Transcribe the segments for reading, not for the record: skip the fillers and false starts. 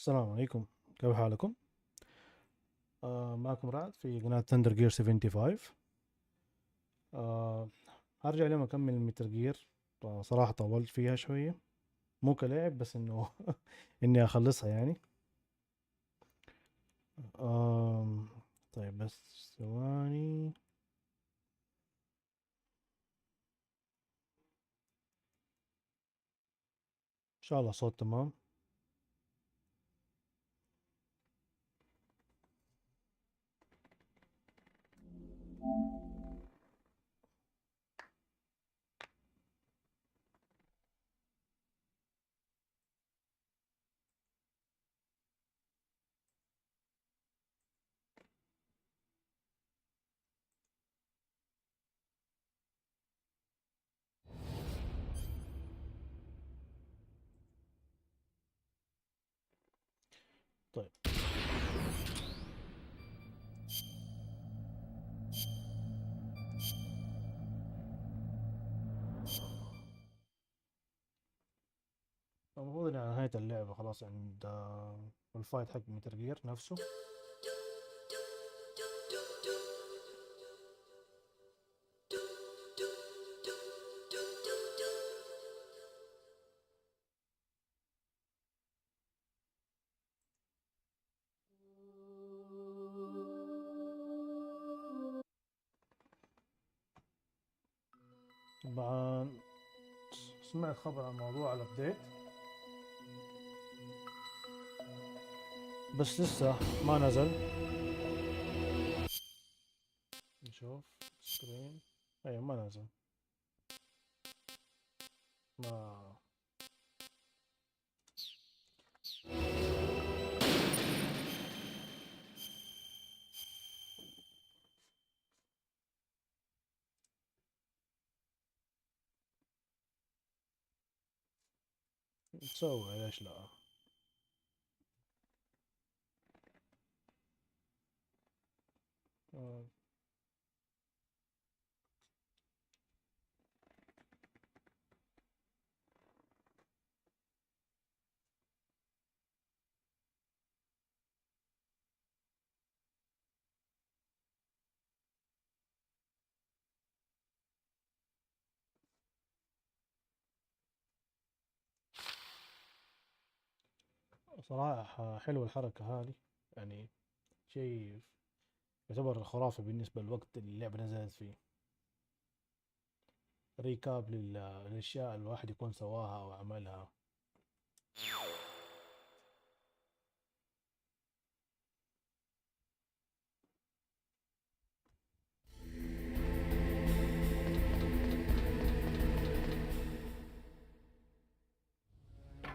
السلام عليكم، كيف حالكم؟ معكم رعد في قناة ثندر جير 75. آه هرجع اليوم أكمل متر جير. صراحة طولت فيها شوية، مو كلاعب بس إنه إني أخلصها يعني. آه طيب بس ثواني. إن شاء الله صوت تمام. طيب المفروض إني على نهاية اللعبة خلاص عند الفايت حق متر جير نفسه. طبعا سمعت خبر عن موضوع الابديت بس لسه ما نزل. نشوف سكرين. ايوه ما نزل. ما تسوي ليش لا. آه، صراحة حلوة الحركة هذه يعني، شيء يعتبر خرافي بالنسبة للوقت اللي اللعبة نزلت فيه. ريكاب للأشياء الواحد يكون سواها أو عملها.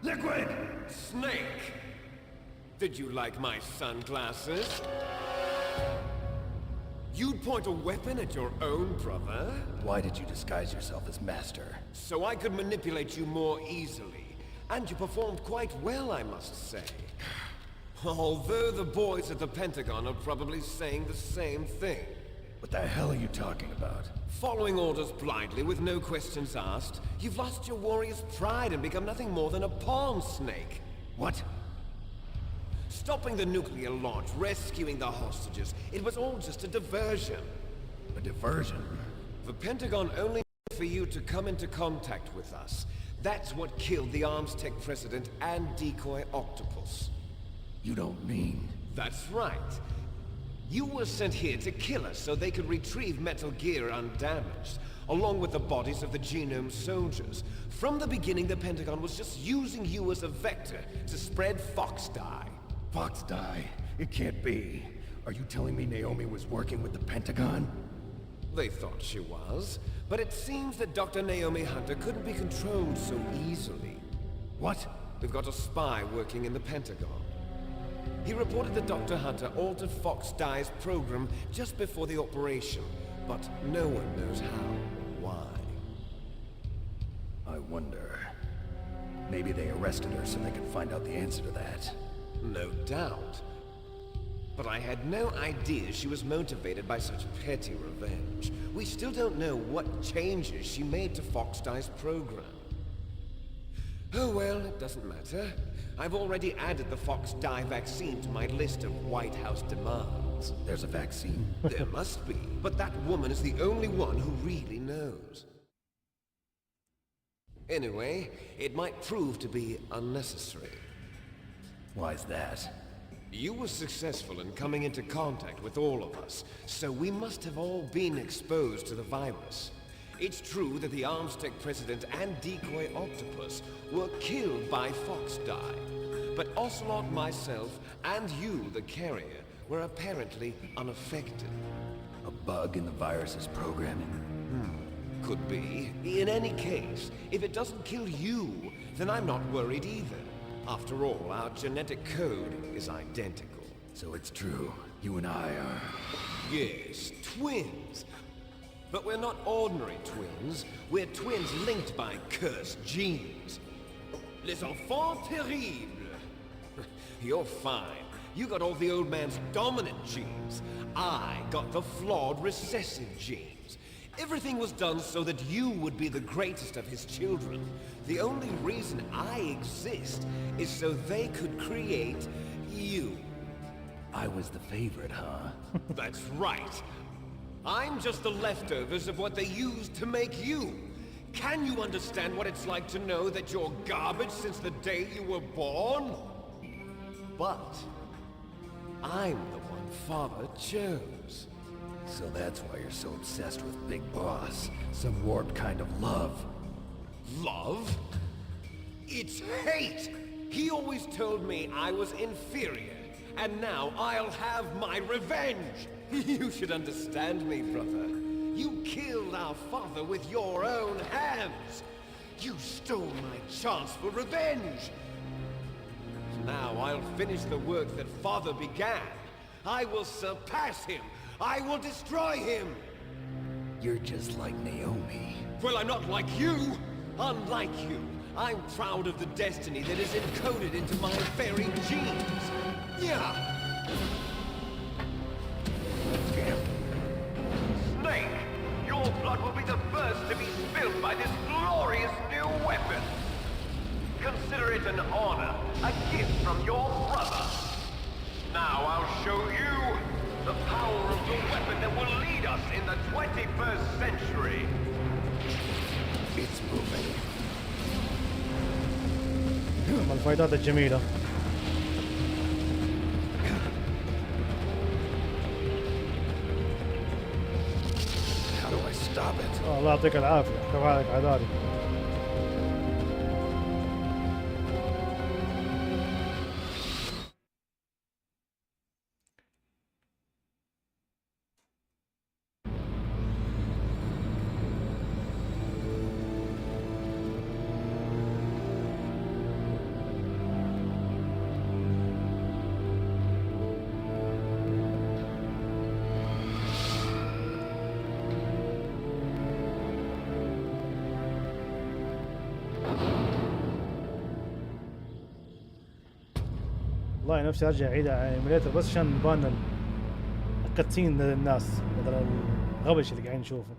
Liquid! Snake! Did you like my sunglasses? You'd point a weapon at your own brother? Why did you disguise yourself as Master? So I could manipulate you more easily. And you performed quite well, I must say. Although the boys at the Pentagon are probably saying the same thing. What the hell are you talking about? Following orders blindly with no questions asked, you've lost your warrior's pride and become nothing more than a pawn, Snake. What? Stopping the nuclear launch, rescuing the hostages, it was all just a diversion. A diversion? The Pentagon only for you to come into contact with us. That's what killed the Arms Tech president and decoy Octopus. You don't mean... That's right. You were sent here to kill us so they could retrieve Metal Gear undamaged, along with the bodies of the Genome soldiers. From the beginning, the Pentagon was just using you as a vector to spread Fox Die. Fox die? It can't be. Are you telling me Naomi was working with the Pentagon? They thought she was, but it seems that Dr. Naomi Hunter couldn't be controlled so easily. What? We've got a spy working in the Pentagon. He reported that Dr. Hunter altered Fox Die's program just before the operation, but no one knows how or why. I wonder... Maybe they arrested her so they could find out the answer to that. No doubt. But I had no idea she was motivated by such petty revenge. We still don't know what changes she made to Fox Die's program. Oh well, it doesn't matter. I've already added the Fox Die vaccine to my list of White House demands. There's a vaccine. There must be, but that woman is the only one who really knows. Anyway, it might prove to be unnecessary. Why's that? You were successful in coming into contact with all of us, so we must have all been exposed to the virus. It's true that the Armstech President and Decoy Octopus were killed by Fox Die, but Ocelot, myself, and you, the carrier, were apparently unaffected. A bug in the virus's programming? Could be. In any case, if it doesn't kill you, then I'm not worried either. After all, our genetic code is identical. So it's true. You and I are... Yes, twins. But we're not ordinary twins. We're twins linked by cursed genes. Les enfants terribles. You're fine. You got all the old man's dominant genes. I got the flawed recessive genes. Everything was done so that you would be the greatest of his children. The only reason I exist is so they could create you. I was the favorite, huh? That's right. I'm just the leftovers of what they used to make you. Can you understand what it's like to know that you're garbage since the day you were born? But I'm the one Father chose. So that's why you're so obsessed with Big Boss. Some warped kind of love. Love? It's hate! He always told me I was inferior, and now I'll have my revenge! You should understand me, brother. You killed our father with your own hands! You stole my chance for revenge! Now I'll finish the work that Father began. I will surpass him! I will destroy him! You're just like Naomi. Well, I'm not like you! Unlike you, I'm proud of the destiny that is encoded into my very genes! Yeah! Snake! Your blood will be the first to be spilled by this glorious new weapon! Consider it an honor, a gift from your brother! Now I'll show you the power of the weapon that will lead us in the 21st century! It's moving. من الفايدات الجميلة. How do I stop it? الله يعطيك العافية، كيف حالك عدالي؟ والله نفسي ارجع اعيد على ايميليتر بس عشان يبان الكاتسين للناس بدل الغبش اللي قاعدين نشوفه.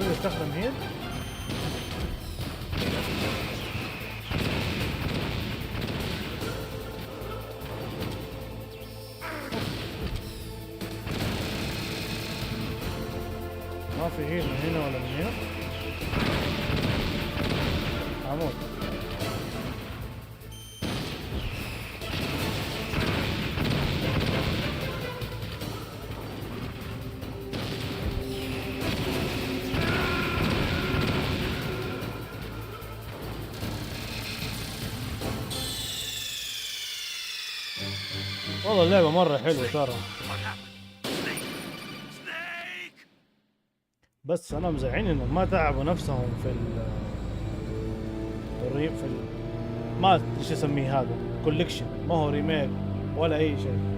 الرجل استخدم هيل. ما في هيل من هنا ولا من هنا. عمود. والله اللعبة مرة حلوة ترى، بس أنا مزعلني إنهم ما تعبوا نفسهم في ما أدري إيش أسميه هذا، كوليكشن، ما هو ريميك ولا أي شيء.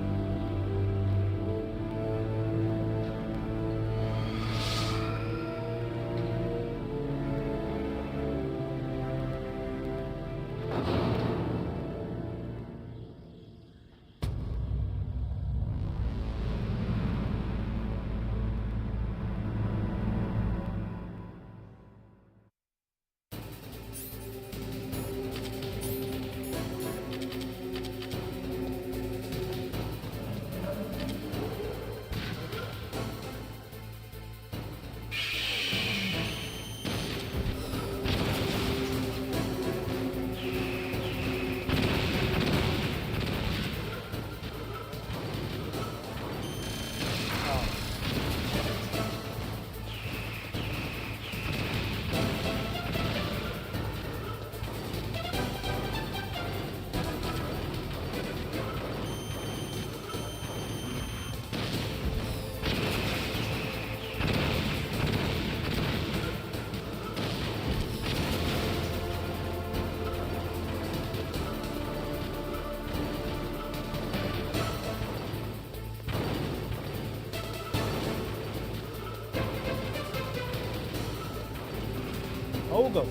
أوقف.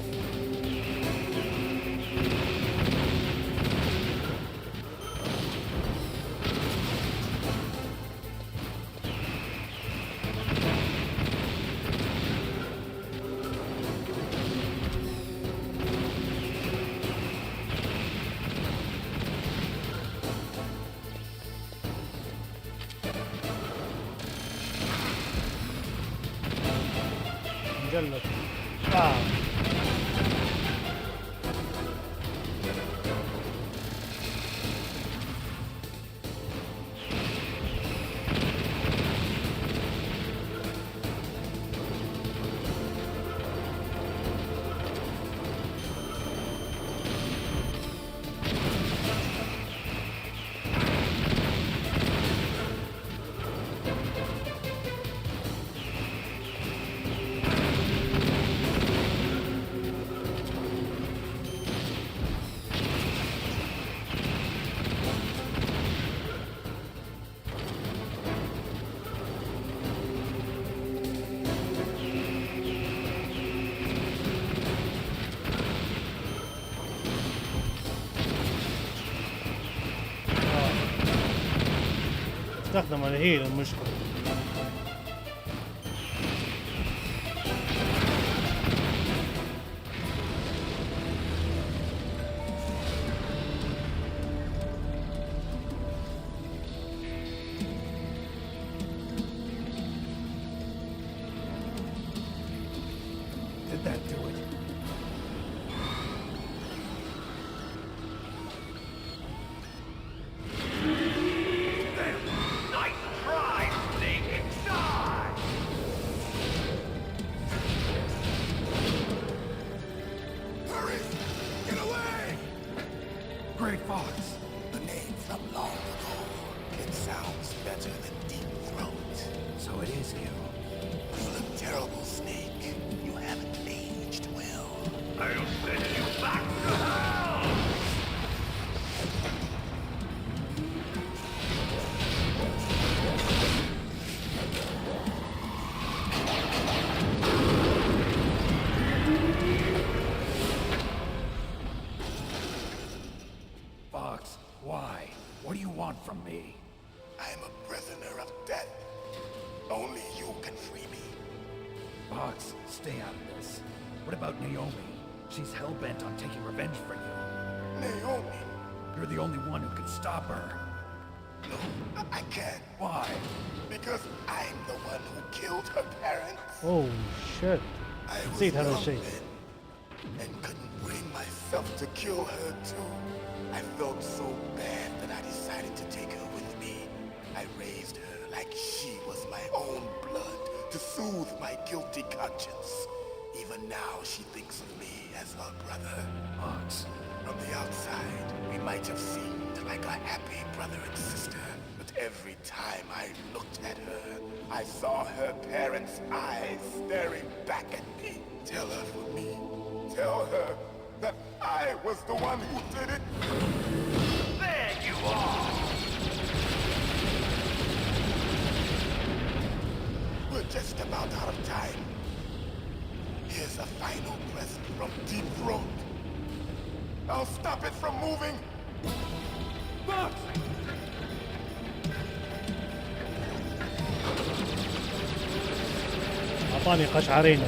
مجلد. استخدم الهيل المشكلة. Did that do it? Great Fox. The name from long ago. It sounds better than Deep Throat. So it is you. You look terrible, Snake. You haven't aged well. I'll send you back to hell! Fox, why? What do you want from me? I am a prisoner of death. Only you can free me. Fox, stay out of this. What about Naomi? She's hell-bent on taking revenge for you. Naomi. You're the only one who can stop her. No, I can't. Why? Because I'm the one who killed her parents. اوه شت. I was نسيت هذا young الشيء. then and couldn't bring myself to kill her too. I felt so bad that I decided to take her with me. I raised her like she was my own blood to soothe my guilty conscience. Even now she thinks of me as her brother. Fox. From the outside, we might have seemed like a happy brother and sister, but every time I looked at her, I saw her parents' eyes staring back at me. Tell her for me. Tell her that I was the one who did it. There you are! We're just about out of time. Here's a final present from Deep Throat. I'll stop it from moving. Fox! اعطاني قشعرينه.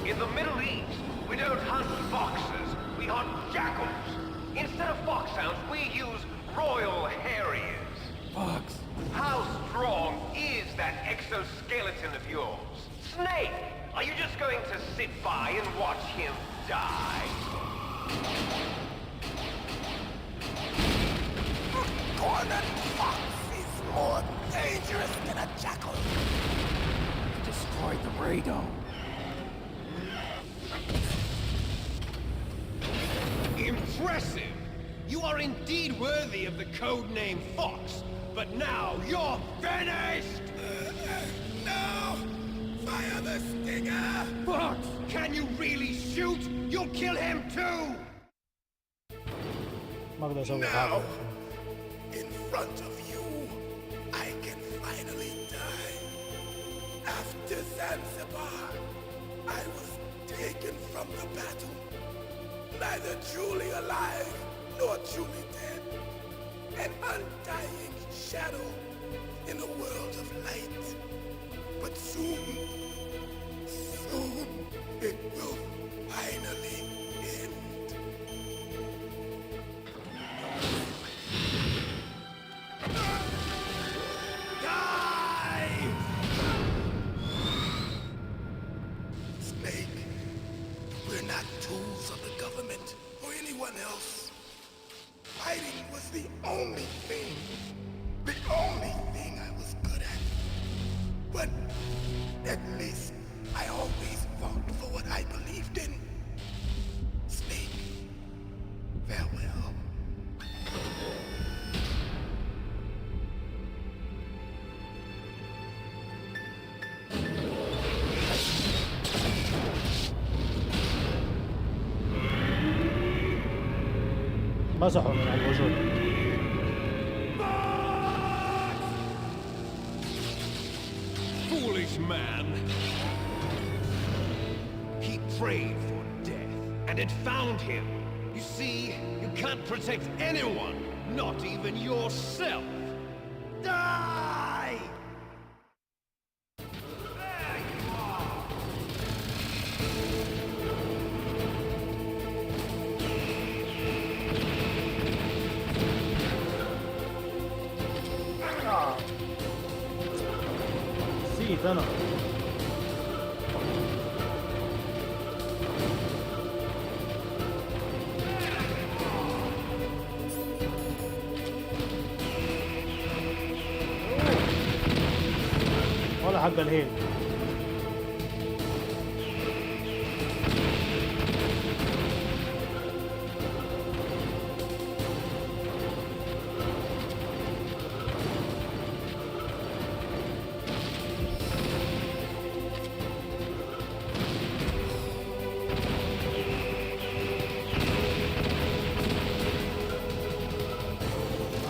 In the Middle East, we don't hunt foxes, we hunt jackals. Instead of foxhounds, we use royal harriers. Fox. How strong is that exoskeleton of yours? Snake, are you just going to sit by and watch him die? Cornered fox is more dangerous than a jackal. Destroyed the radome. Impressive! You are indeed worthy of the codename Fox, but now you're finished! No! Fire the stinger! Fox! Can you really shoot? You'll kill him too! ما اقدر اسوي Now, حاجه. in front of you, I can finally die. After Zanzibar, I was taken from the battle. Neither truly alive nor truly dead. An undying shadow in a world of light. But soon, it will finally end. Die! Snake, we're not tools of the government or anyone else. Fighting was the only thing I was good at. But at least I always fought for what I believed in. Snake, farewell. مسحوا من على الوجود. Foolish man! He prayed for death, and it found him. You see, you can't protect anyone, not even yourself. Die! There you are! نسيت انا. ولا حق الهيل.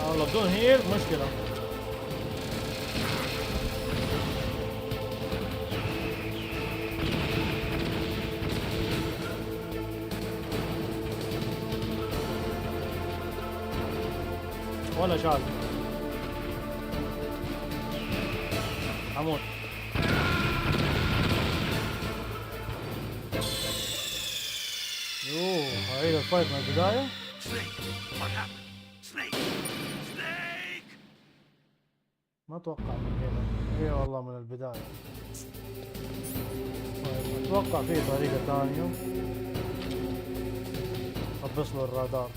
والله بدون هيل مشكلة. ولا شال حمود. يوه هعيد الفايت من البداية. ما اتوقع من هنا. اي والله من البداية. طيب اتوقع في طريقة ثانية. خبص له الرادار.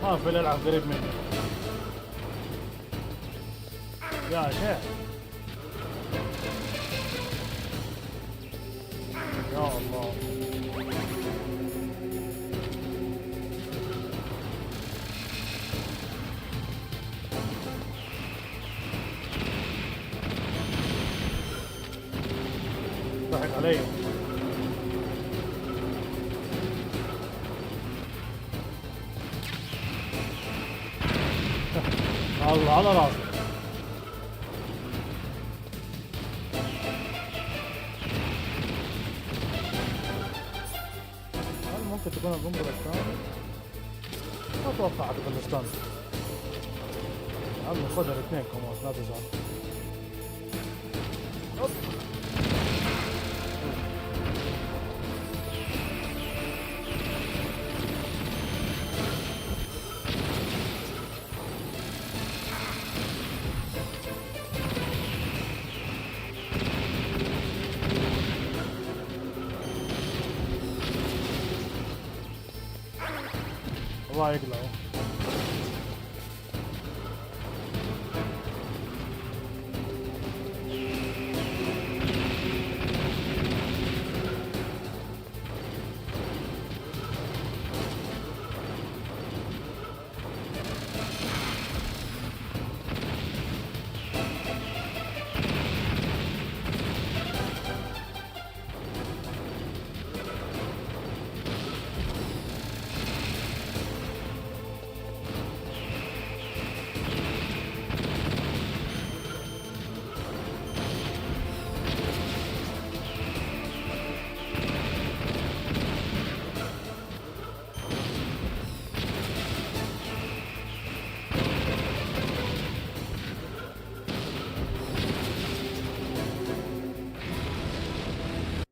ما في الالعاب قريب مني يا شيخ. يا الله ضحك علي. الله على راسي. هل ممكن تكون القنبلة الثانية؟ ما اتوقع تكون الستان. عم خذ الاثنين كمان لا تزعل. الله يقلعه.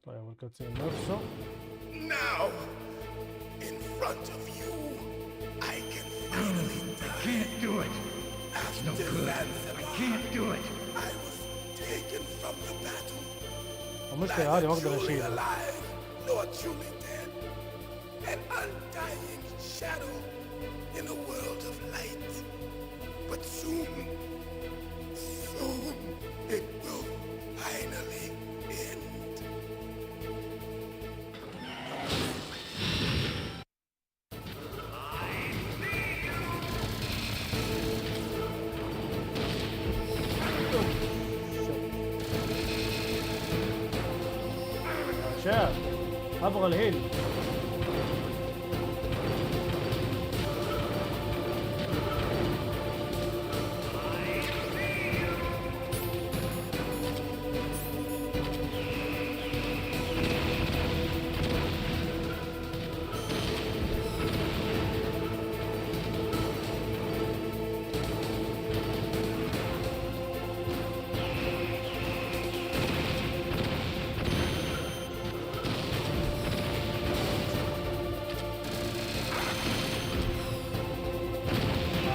طيب الكاتسين نفسه. Now, in front of you, I can finally die. Can't do it. After No good. Lancelot, I can't do it. I was taken from the battle. المشكلة هذه ما اقدر Neither truly اشيلها. alive, nor truly dead. An undying shadow in a world of light. But soon, it will finally end. شاف. ابغى الهيل.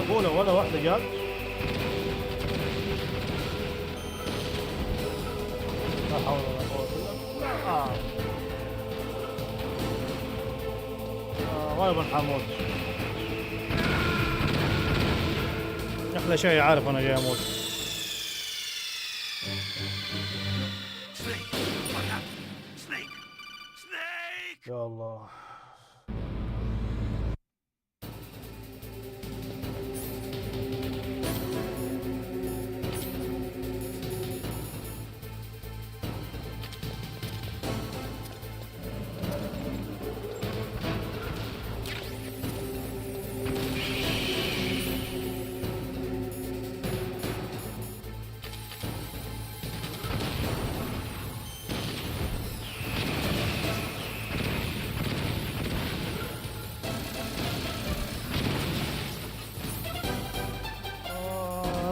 معقولة ولا واحدة جات؟ لا حول ولا قوة إلا بالله. غالبا حموت. أحلى شيء عارف أنا جاي أموت. يا الله.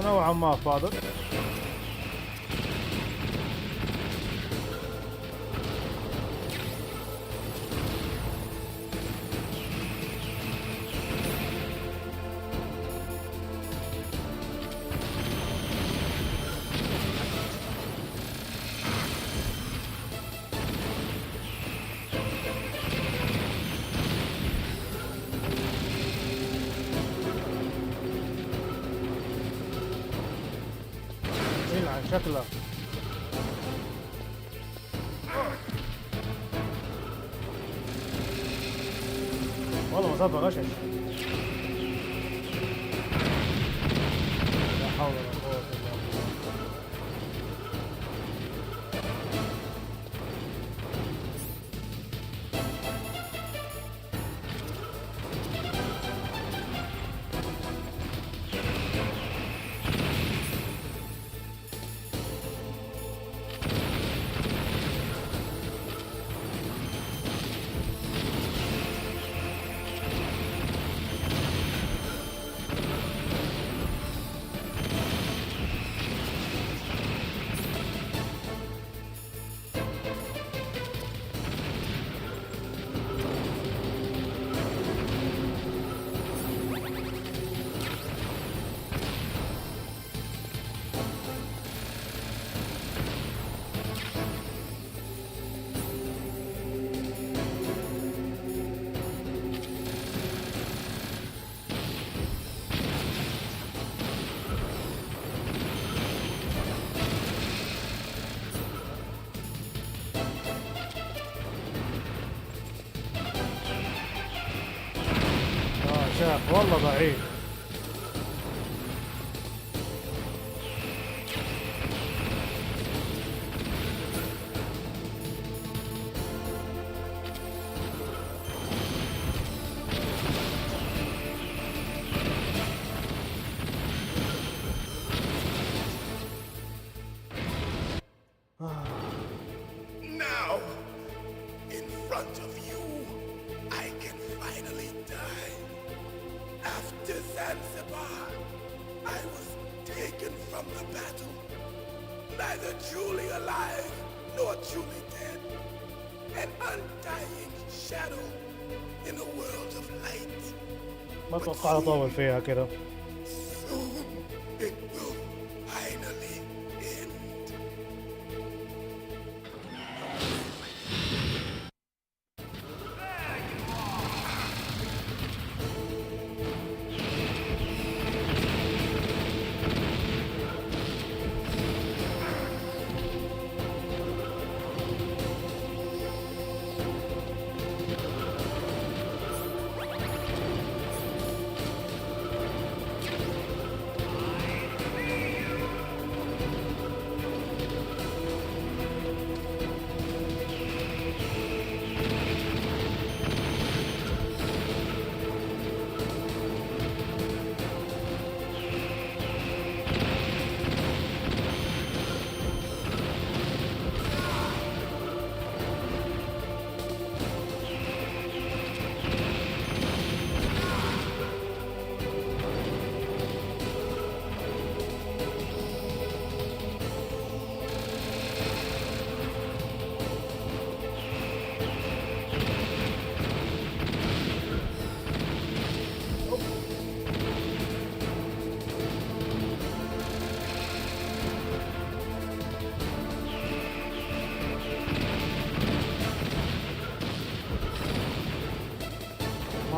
نوعا ما فاضل. يلعن شكله. والله مسافة غشش. لا حول ولا قوة إلا بالله. شاف والله ضعيف. Now, in front of you, I can finally die. After Zanzibar, I was taken from the battle, neither truly alive nor truly dead. An undying shadow in a world of light. ما توقعت اطول فيها كده. Soon it will finally end.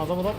ضبط.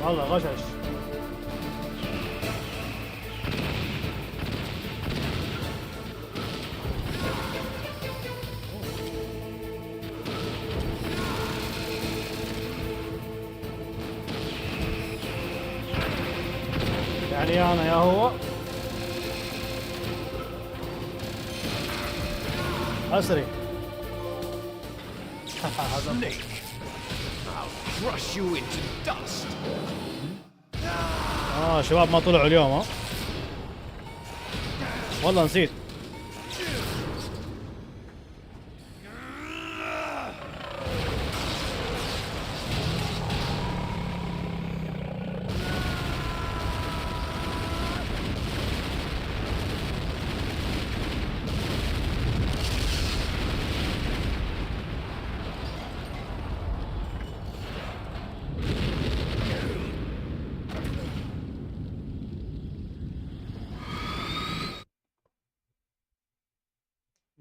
والله غشش. يعني انا يا هو اسري. Snake! I'll crush you into dust! شباب ما طلعوا اليوم ها. والله نسيت.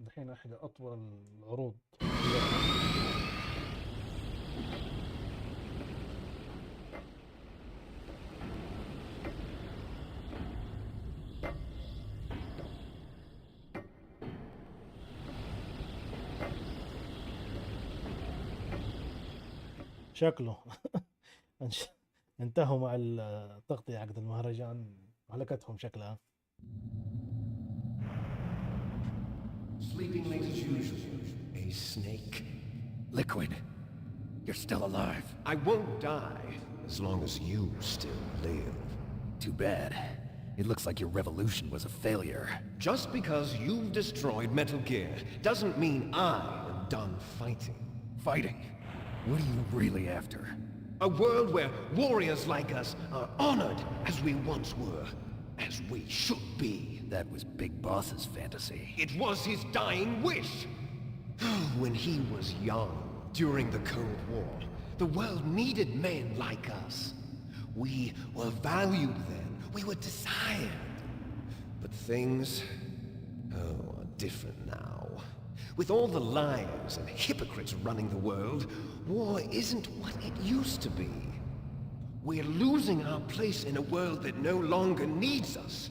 الحين احدى اطول العروض. شكله انتهوا مع التغطية حقت المهرجان، هلكتهم شكلها. Sleeping late as usual, a snake. Liquid, you're still alive. I won't die as long as you still live. Too bad. It looks like your revolution was a failure. Just because you've destroyed Metal Gear doesn't mean I am done fighting. Fighting? What are you really after? A world where warriors like us are honored as we once were, as we should be. That was Big Boss's fantasy. It was his dying wish. When he was young, during the Cold War, the world needed men like us. We were valued then. We were desired. But things, are different now. With all the liars and hypocrites running the world, war isn't what it used to be. We're losing our place in a world that no longer needs us.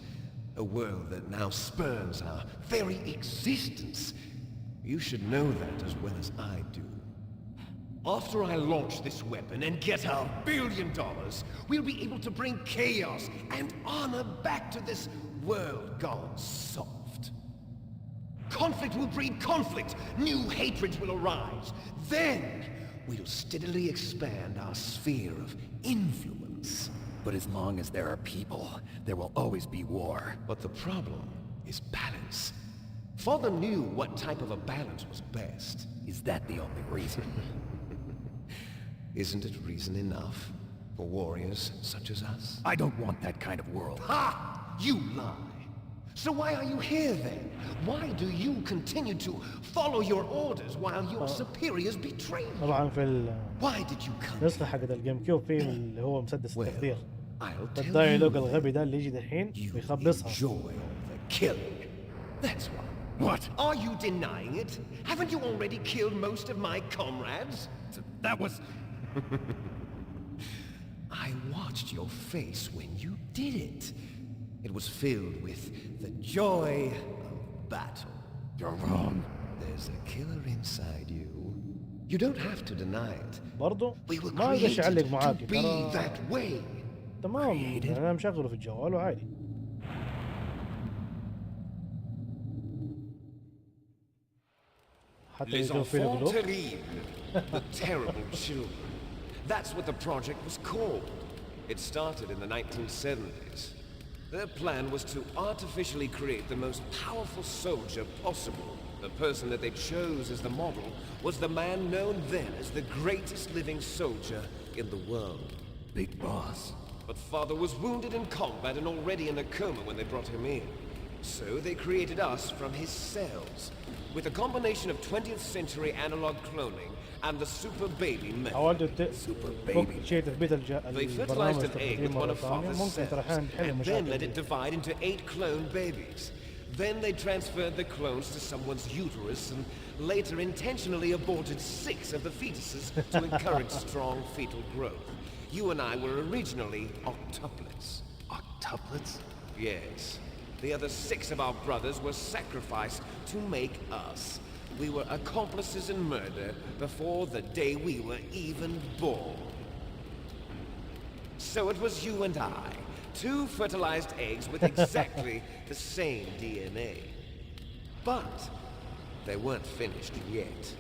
A world that now spurns our very existence. You should know that as well as I do. After I launch this weapon and get our $1 billion, we'll be able to bring chaos and honor back to this world gone soft. Conflict will breed conflict. New hatreds will arise. Then, we'll steadily expand our sphere of influence. But as long as there are people, there will always be war. But the problem is balance. Father knew what type of a balance was best. Is that the only reason? Isn't it reason enough for warriors such as us? I don't want that kind of world. Ha! You lie. So why are you here then? Why do you continue to follow your orders while your superiors betray you? طبعا في Why did you come? النسخة حقت الجيم كيوب فيه اللي هو مسدس Well, التخدير. I'll tell الدايلوج you. الغبي ده اللي يجي دحين You ويخبصها. enjoy all the killing. That's why. What? Are you denying it? Haven't you already killed most of my comrades? That was... I watched your face when you did it. It was filled with the joy of battle. You're wrong. There's a killer inside you. You don't have to deny it. برضو We were ما اقدر created اعلق to معاك be ترى. that way. تمام انا مشغله في الجوال وعادي. حتى Les يكون في له enfants قلوب. terribles, the terrible children. That's what the project was called. It started in the 1970s. Their plan was to artificially create the most powerful soldier possible. The person that they chose as the model was the man known then as the greatest living soldier in the world. Big boss. But Father was wounded in combat and already in a coma when they brought him in. So they created us from his cells, with a combination of 20th century analog cloning and the super baby method. حاولت Super فوق baby. شيء تثبيت They fertilized البرنامج an egg تقديم with one مرة of ثانية Father's ممكن ترى cells, الحين نحل and then let المشاكل it divide into 8 clone babies. Then they transferred the clones to someone's uterus and later intentionally aborted 6 of the fetuses to encourage strong fetal growth. You and I were originally octuplets. Octuplets? Yes. The other 6 of our brothers were sacrificed to make us. We were accomplices in murder before the day we were even born. So it was you and I, 2 fertilized eggs with exactly the same DNA. But they weren't finished yet.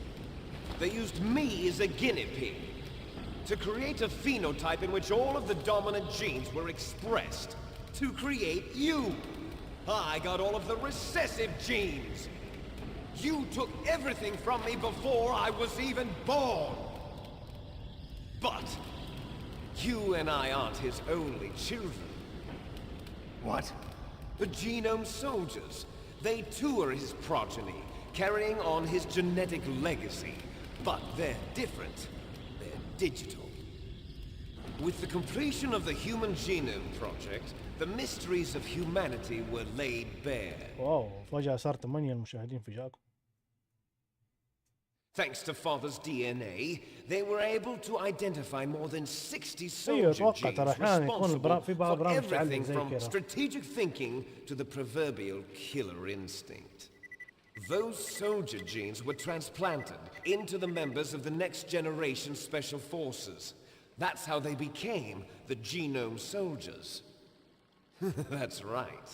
They used me as a guinea pig to create a phenotype in which all of the dominant genes were expressed to create you. I got all of the recessive genes. You took everything from me before I was even born. But you and I aren't his only children. What? The Genome Soldiers. They too are his progeny, carrying on his genetic legacy. But they're different. They're digital. With the completion of the Human Genome Project, the mysteries of humanity were laid bare. واو فجأة صار 8 المشاهدين فجأكم. Thanks to Father's DNA, they were able to identify more than 60 ايوه soldier اتوقع genes ترى احيانا يكون responsible في بعض for برامج تعلم everything زي from كذا. strategic thinking to the proverbial killer instinct. Those soldier genes were transplanted into the members of the next generation special forces. That's how they became the Genome Soldiers. That's right.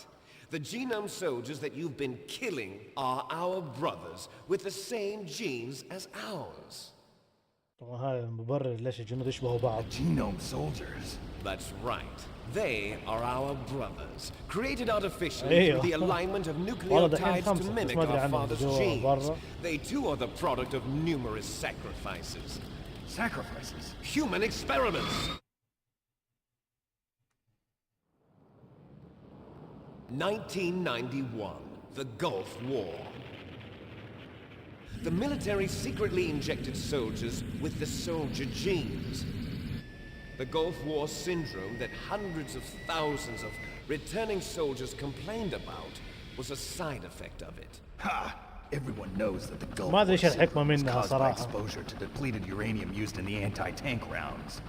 The Genome Soldiers that you've been killing are our brothers with the same genes as ours. طبعا هذا المبرر ليش الجنود يشبهوا بعض. Genome soldiers. That's right. They are our brothers, created artificially أيوه. through the alignment of والله دحين nucleotides to خمسة بس mimic ما أدري our عنهم father's جوا genes. برا. They too are the product of numerous sacrifices. Sacrifices. Human experiments. (1991), the Gulf War. The military secretly injected soldiers with the soldier genes. The Gulf War syndrome that hundreds of thousands of returning soldiers complained about was a side effect of it. Ha! Everyone knows that the Gulf ما أدري War إيش الحكمة syndrome was منها caused by صراحة. exposure to depleted uranium used in the anti-tank rounds.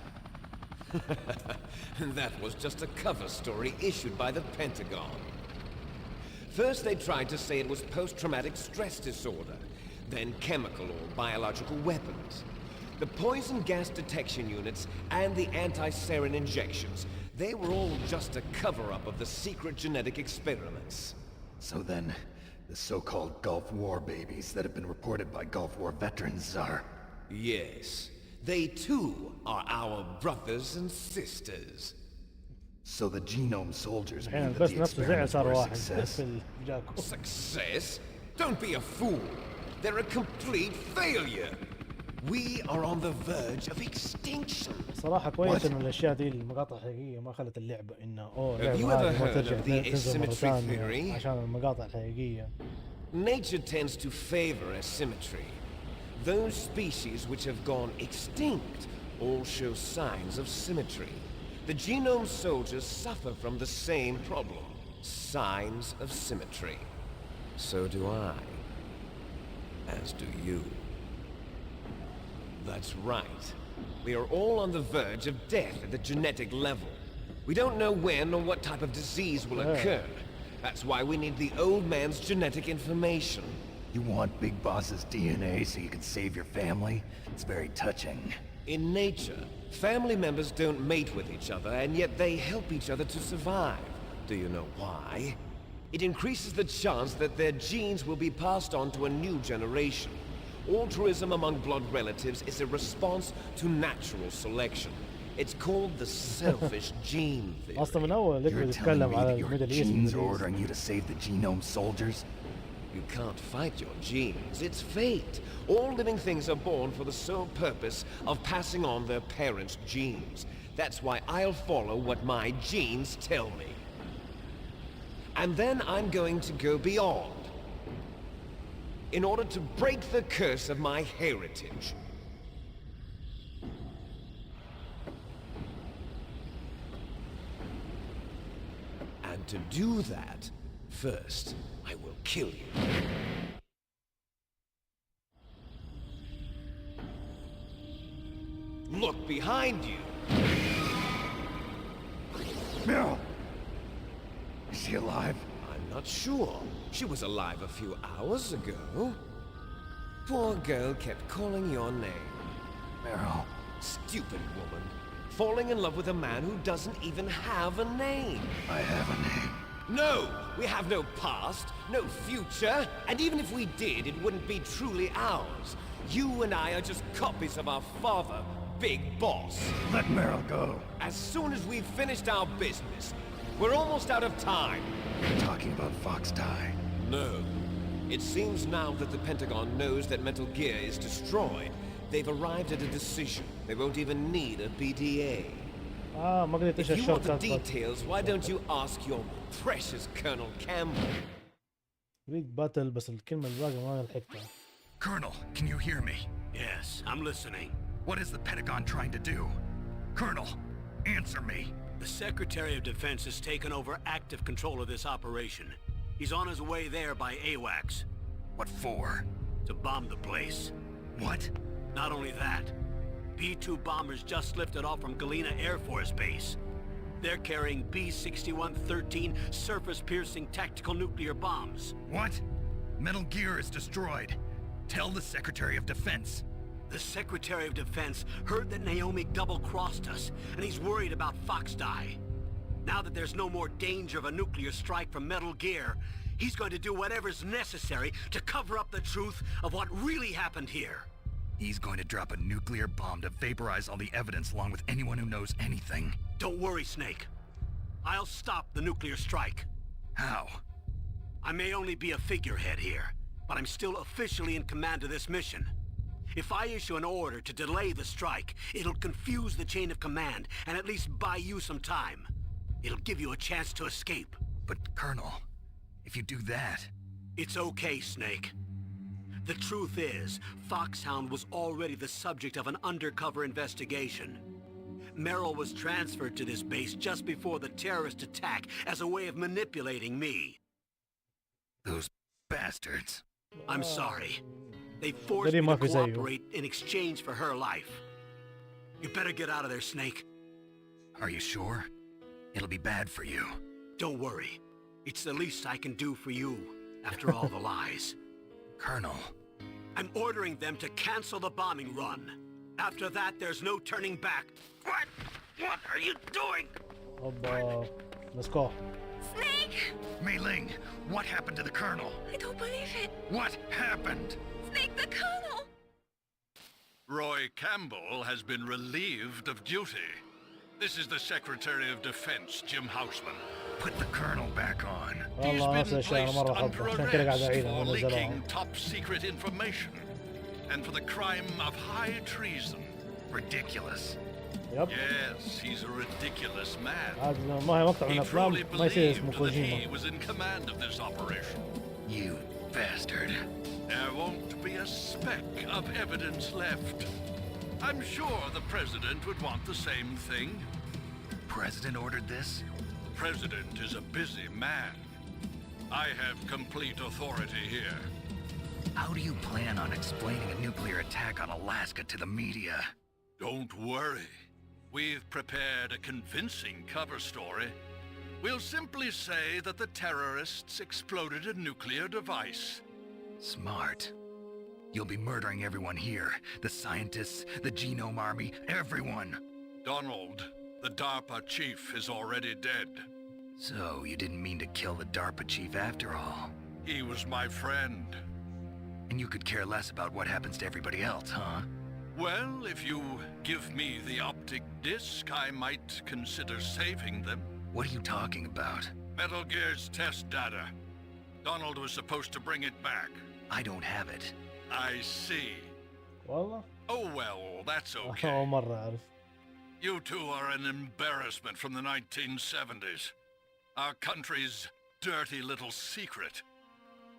That was just a cover story issued by the Pentagon. First they tried to say it was post-traumatic stress disorder, then chemical or biological weapons. The poison gas detection units and the anti-sarin injections, they were all just a cover-up of the secret genetic experiments. So then, the so-called Gulf War babies that have been reported by Gulf War veterans are... Yes, they too are our brothers and sisters. So the Genome Soldiers الحين mean that بس the نفسه زعل experiments صار were a واحد success? في الجاكو. Success? Don't be a fool. They're a complete failure. We are on the verge of extinction. صراحة كويس إنه الأشياء دي المقاطع الحقيقية ما خلت اللعبة إنه أوه Have اللعبة you ever هذه ما heard ترجع of the تنزل مرة asymmetry ثانية theory? عشان المقاطع الحقيقية. Nature tends to favor asymmetry. Those species which have gone extinct all show signs of symmetry. The Genome Soldiers suffer from the same problem. Signs of symmetry. So do I. As do you. That's right. We are all on the verge of death at the genetic level. We don't know when or what type of disease will occur. That's why we need the old man's genetic information. You want Big Boss's DNA so you can save your family? It's very touching. In nature, family members don't mate with each other, and yet they help each other to survive. Do you know why? It increases the chance that their genes will be passed on to a new generation. Altruism among blood relatives is a response to natural selection. It's called the selfish gene theory. اصلا من اول You're ليكويد telling يتكلم me على that your الميدل genes ايست. are ordering you to save the genome soldiers? You can't fight your genes. It's fate. All living things are born for the sole purpose of passing on their parents' genes. That's why I'll follow what my genes tell me. And then I'm going to go beyond. In order to break the curse of my heritage. And to do that, first, I will kill you. Look behind you. Meryl! Is she alive? I'm not sure. She was alive a few hours ago. Poor girl kept calling your name. Meryl. Stupid woman. Falling in love with a man who doesn't even have a name. I have a name. No! We have no past, no future, and even if we did, it wouldn't be truly ours. You and I are just copies of our father, Big Boss. Let Meryl go. As soon as we've finished our business, we're almost out of time. You're talking about Fox Die. No. It seems now that the Pentagon knows that Metal Gear is destroyed. They've arrived at a decision. They won't even need a BDA. ما قدرت ايش If you want الشورت the كات. details, why don't you ask your precious Colonel Campbell? ريد باتل بس الكلمة الباقية ما لحقتها. Colonel, can you hear me? Yes, I'm listening. What is the Pentagon trying to do? Colonel, answer me. The Secretary of Defense has taken over active control of this operation. He's on his way there by AWACS. What for? To bomb the place. What? Not only that, B-2 bombers just lifted off from Galena Air Force Base. They're carrying B-6113 surface-piercing tactical nuclear bombs. What? Metal Gear is destroyed. Tell the Secretary of Defense. The Secretary of Defense heard that Naomi double-crossed us, and he's worried about Fox Die. Now that there's no more danger of a nuclear strike from Metal Gear, he's going to do whatever's necessary to cover up the truth of what really happened here. He's going to drop a nuclear bomb to vaporize all the evidence along with anyone who knows anything. Don't worry, Snake. I'll stop the nuclear strike. How? I may only be a figurehead here, but I'm still officially in command of this mission. If I issue an order to delay the strike, it'll confuse the chain of command and at least buy you some time. It'll give you a chance to escape. But, Colonel, if you do that... It's okay, Snake. The truth is, Foxhound was already the subject of an undercover investigation. Merrill was transferred to this base just before the terrorist attack as a way of manipulating me. Those bastards. I'm sorry. They forced me to cooperate in exchange for her life. You better get out of there, Snake. Are you sure? It'll be bad for you. Don't worry. It's the least I can do for you, after all the lies. Colonel. I'm ordering them to cancel the bombing run. After that, there's no turning back. What? What are you doing? Let's go. Snake! Mei Ling, what happened to the Colonel? I don't believe it. What happened? Snake the Colonel! Roy Campbell has been relieved of duty. This is the Secretary of Defense, Jim Houseman. Put the Colonel back on. He's والله نفس been الشيء أنا placed مرة under أحبه عشان كده قاعد arrest أعيدها for وأنا leaking زرعها. top secret information and for the crime of high treason. Ridiculous. يب. Yes, he's a ridiculous man. هذا ما هي مقطع من He الأفلام truly ما يصير believed اسمه that he كوجيما. was in command of this operation. You bastard. There won't be a speck of evidence left. I'm sure the President would want the same thing. President ordered this? President is a busy man. I have complete authority here. How do you plan on explaining a nuclear attack on Alaska to the media? Don't worry. We've prepared a convincing cover story. We'll simply say that the terrorists exploded a nuclear device. Smart. You'll be murdering everyone here. The scientists, the Genome Army, everyone. Donald, the DARPA chief, is already dead. So, you didn't mean to kill the DARPA chief after all. He was my friend. And you could care less about what happens to everybody else, huh? Well, if you give me the optic disc, I might consider saving them. What are you talking about? Metal Gear's test data. Donald was supposed to bring it back. I don't have it. I see. والله Oh well, that's أول okay. مرة أعرف. You two are an embarrassment from the 1970s. Our country's dirty little secret.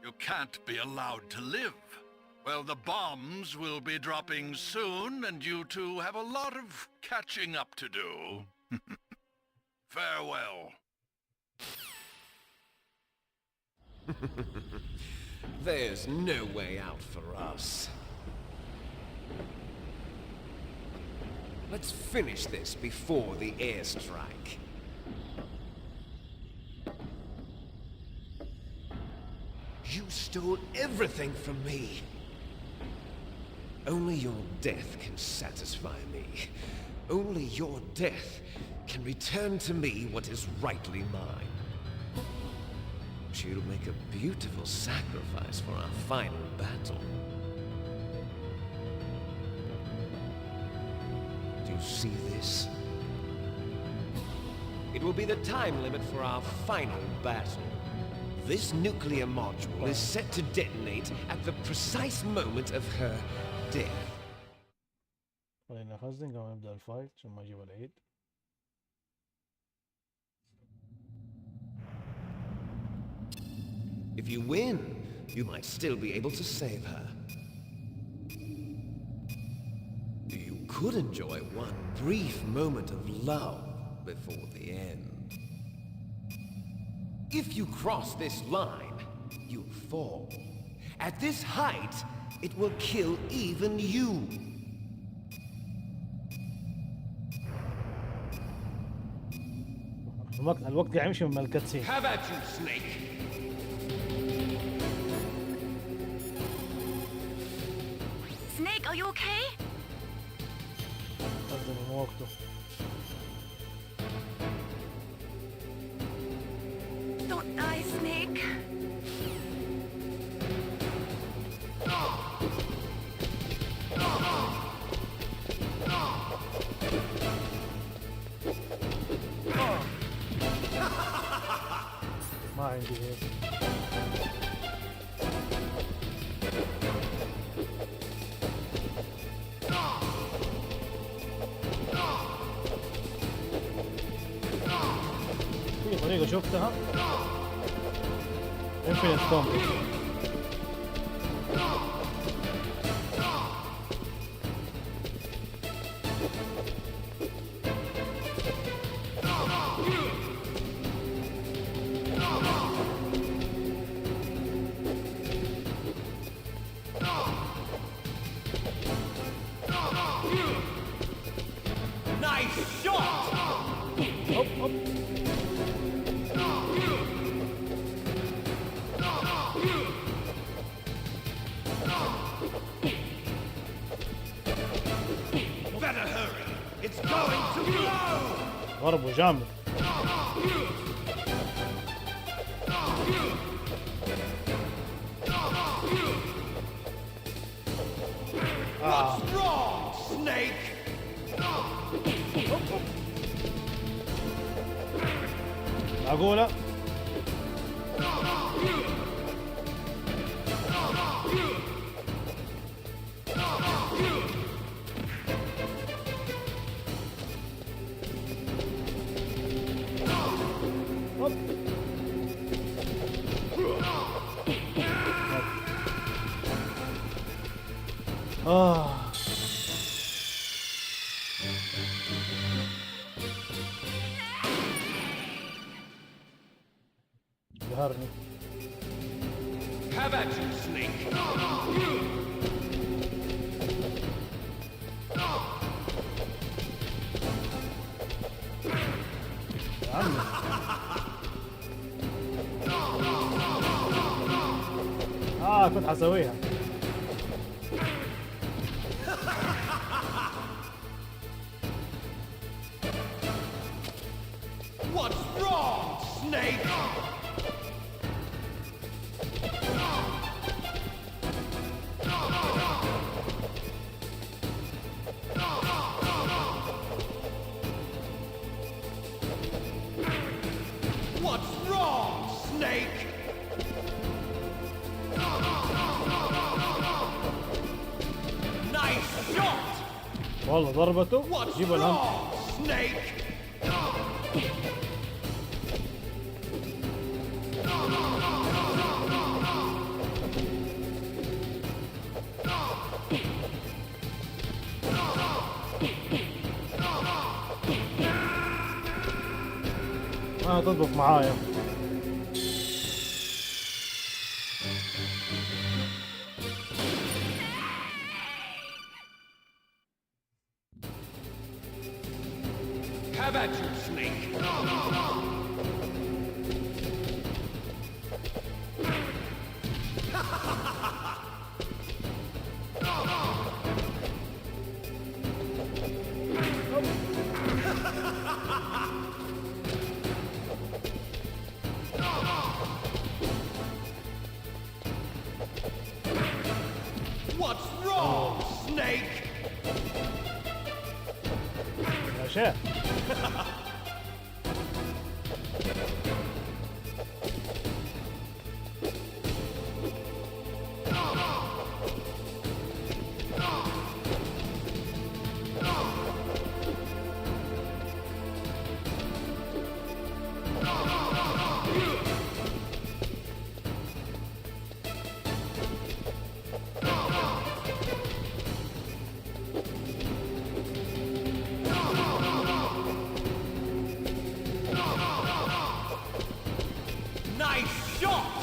You can't be allowed to live. Well, the bombs will be dropping soon, and you two have a lot of catching up to do. Farewell. There's no way out for us. Let's finish this before the airstrike. You stole everything from me. Only your death can satisfy me. Only your death can return to me what is rightly mine. She'll make a beautiful sacrifice for our final battle. Do you see this? It will be the time limit for our final battle. This nuclear module is set to detonate at the precise moment of her death. خلينا نخزن قبل ما نبدأ الفايت عشان ما أجيب العيد. If you win, you might still be able to save her. You could enjoy one brief moment of love before the end. If you cross this line, you fall. At this height, it will kill even you. الوقت قاعد يمشي من الكاتسين. How about you, Snake? Snake, are you okay? خزن مو وقته. Don't die, Snake. ما عندي هيك. في طريقة شفتها انفينيت كومبو. Nice shot! هوب هوب. Better hurry! It's going to blow! ضربه جامد. What's wrong, Snake? معقولة؟ هوب. قهرني. How about you, Snake? كنت حسويها. What's wrong, Snake? What's wrong, Snake? Nice shot! والله ضربته What's جيب الهم. wrong, Snake? ما تضبط معايا. Have at you, Snake. What's wrong, Snake? يا شيخ. Nice shot!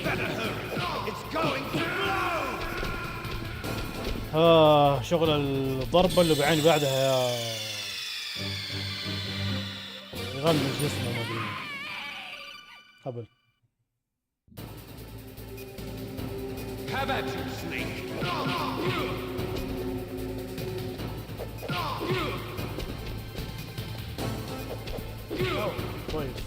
Better hurry. It's going to blow! شغل الضربة اللي بعين بعدها يا يغمز جسمه ما ادري قبل. Have at you, Snake. كويس.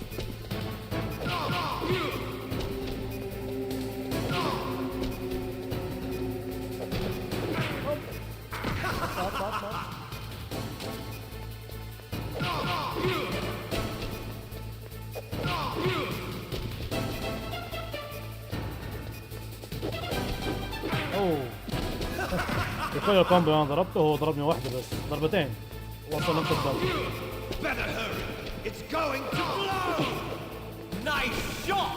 اوه كل الكومبو انا ضربته هو ضربني واحدة بس ضربتين وصل نفس الضرب. Better hurry. It's going to blow! Nice shot!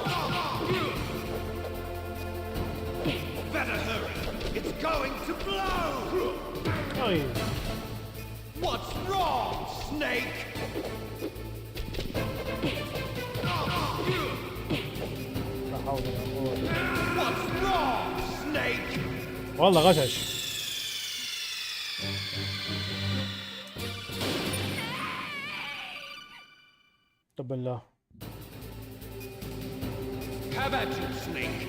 Better hurry. It's going to blow! طيب What's wrong, Snake? لا حول ولا قوة. What's wrong, Snake? والله غشش. طب بالله. Have at you, Snake.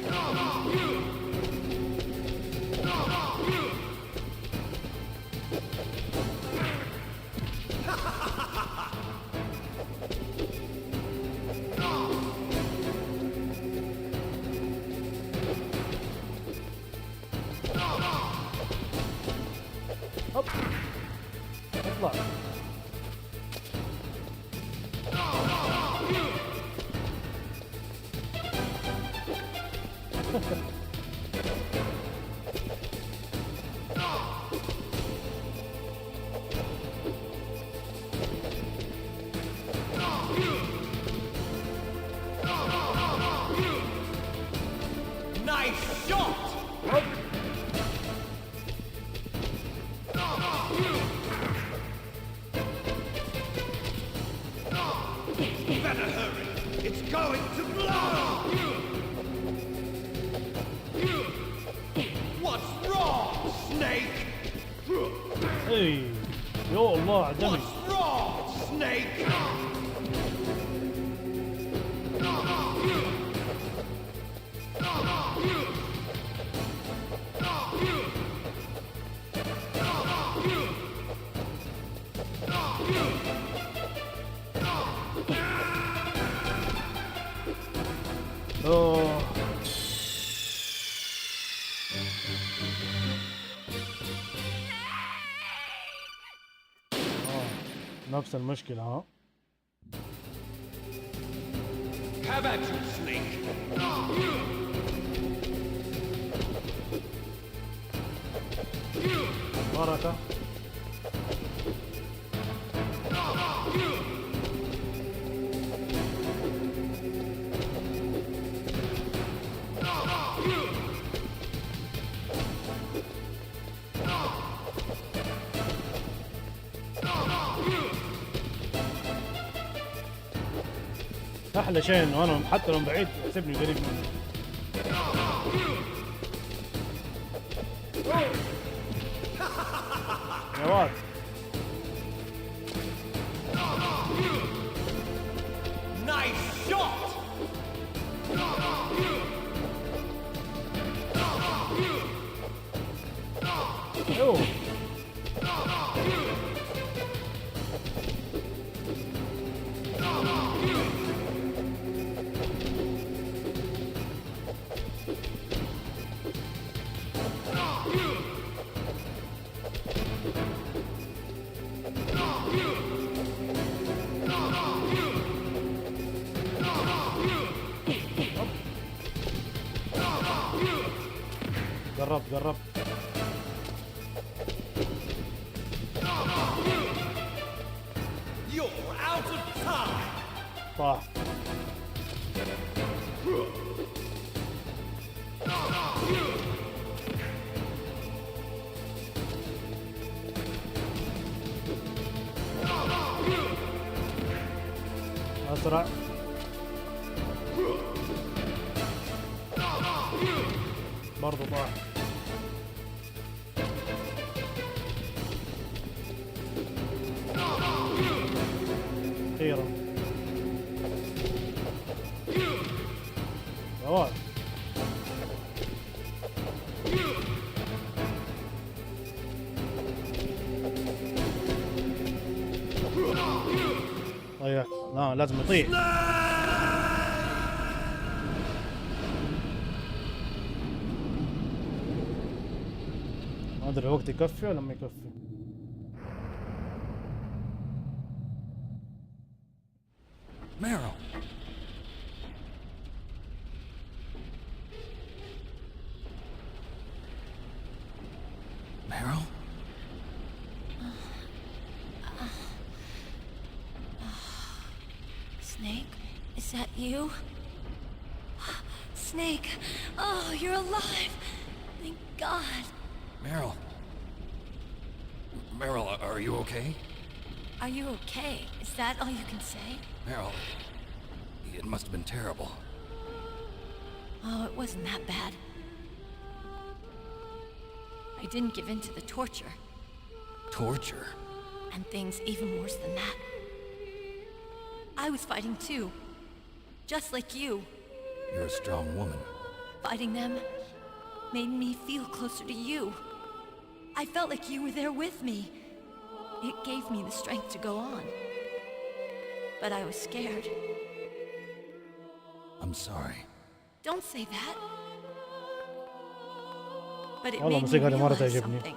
هوب اطلع. Nice shot! Better hurry. It's going to blow! What's wrong, Snake? اي يا الله عدمي. What's wrong? Snake! اوه نفس المشكلة ها. Have at you, Snake! بركة. احلى شيء انه انا حتى لو بعيد يحسبني قريب مني. يا واد Nice shot! اوه قربت You're out of time! طاح. أسرع. برضو طاح. أخيرا يا واد. طيب لا لازم يطيح. ما ادري الوقت يكفي ولا ما يكفي. Meryl! Meryl? Snake, is that you? Snake, oh, you're alive. Thank God. Meryl? Meryl, are you okay? Are you okay? Is that all you can say? Meryl, it must have been terrible. Oh, it wasn't that bad. I didn't give in to the torture. Torture? And things even worse than that. I was fighting too. Just like you. You're a strong woman. Fighting them made me feel closer to you. I felt like you were there with me. It gave me the strength to go on. But I was scared. I'm sorry. Don't say that. But it والله made me الموسيقى هذه مرة realize تعجبني. something.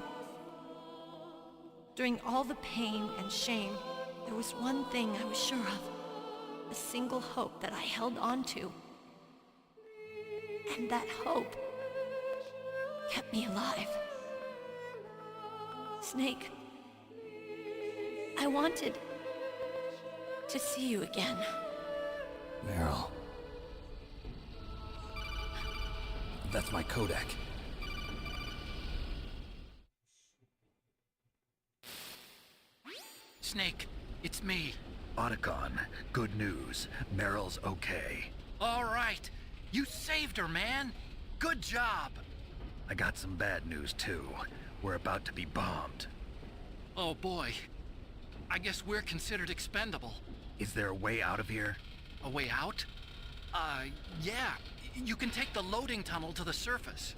During all the pain and shame, there was one thing I was sure of. A single hope that I held on to. And that hope kept me alive. Snake, I wanted to see you again. Meryl. That's my Kodak. Snake, it's me. Otacon, good news. Meryl's okay. All right. You saved her, man. Good job. I got some bad news, too. We're about to be bombed. Oh, boy. I guess we're considered expendable. Is there a way out of here? A way out? Yeah. You can take the loading tunnel to the surface.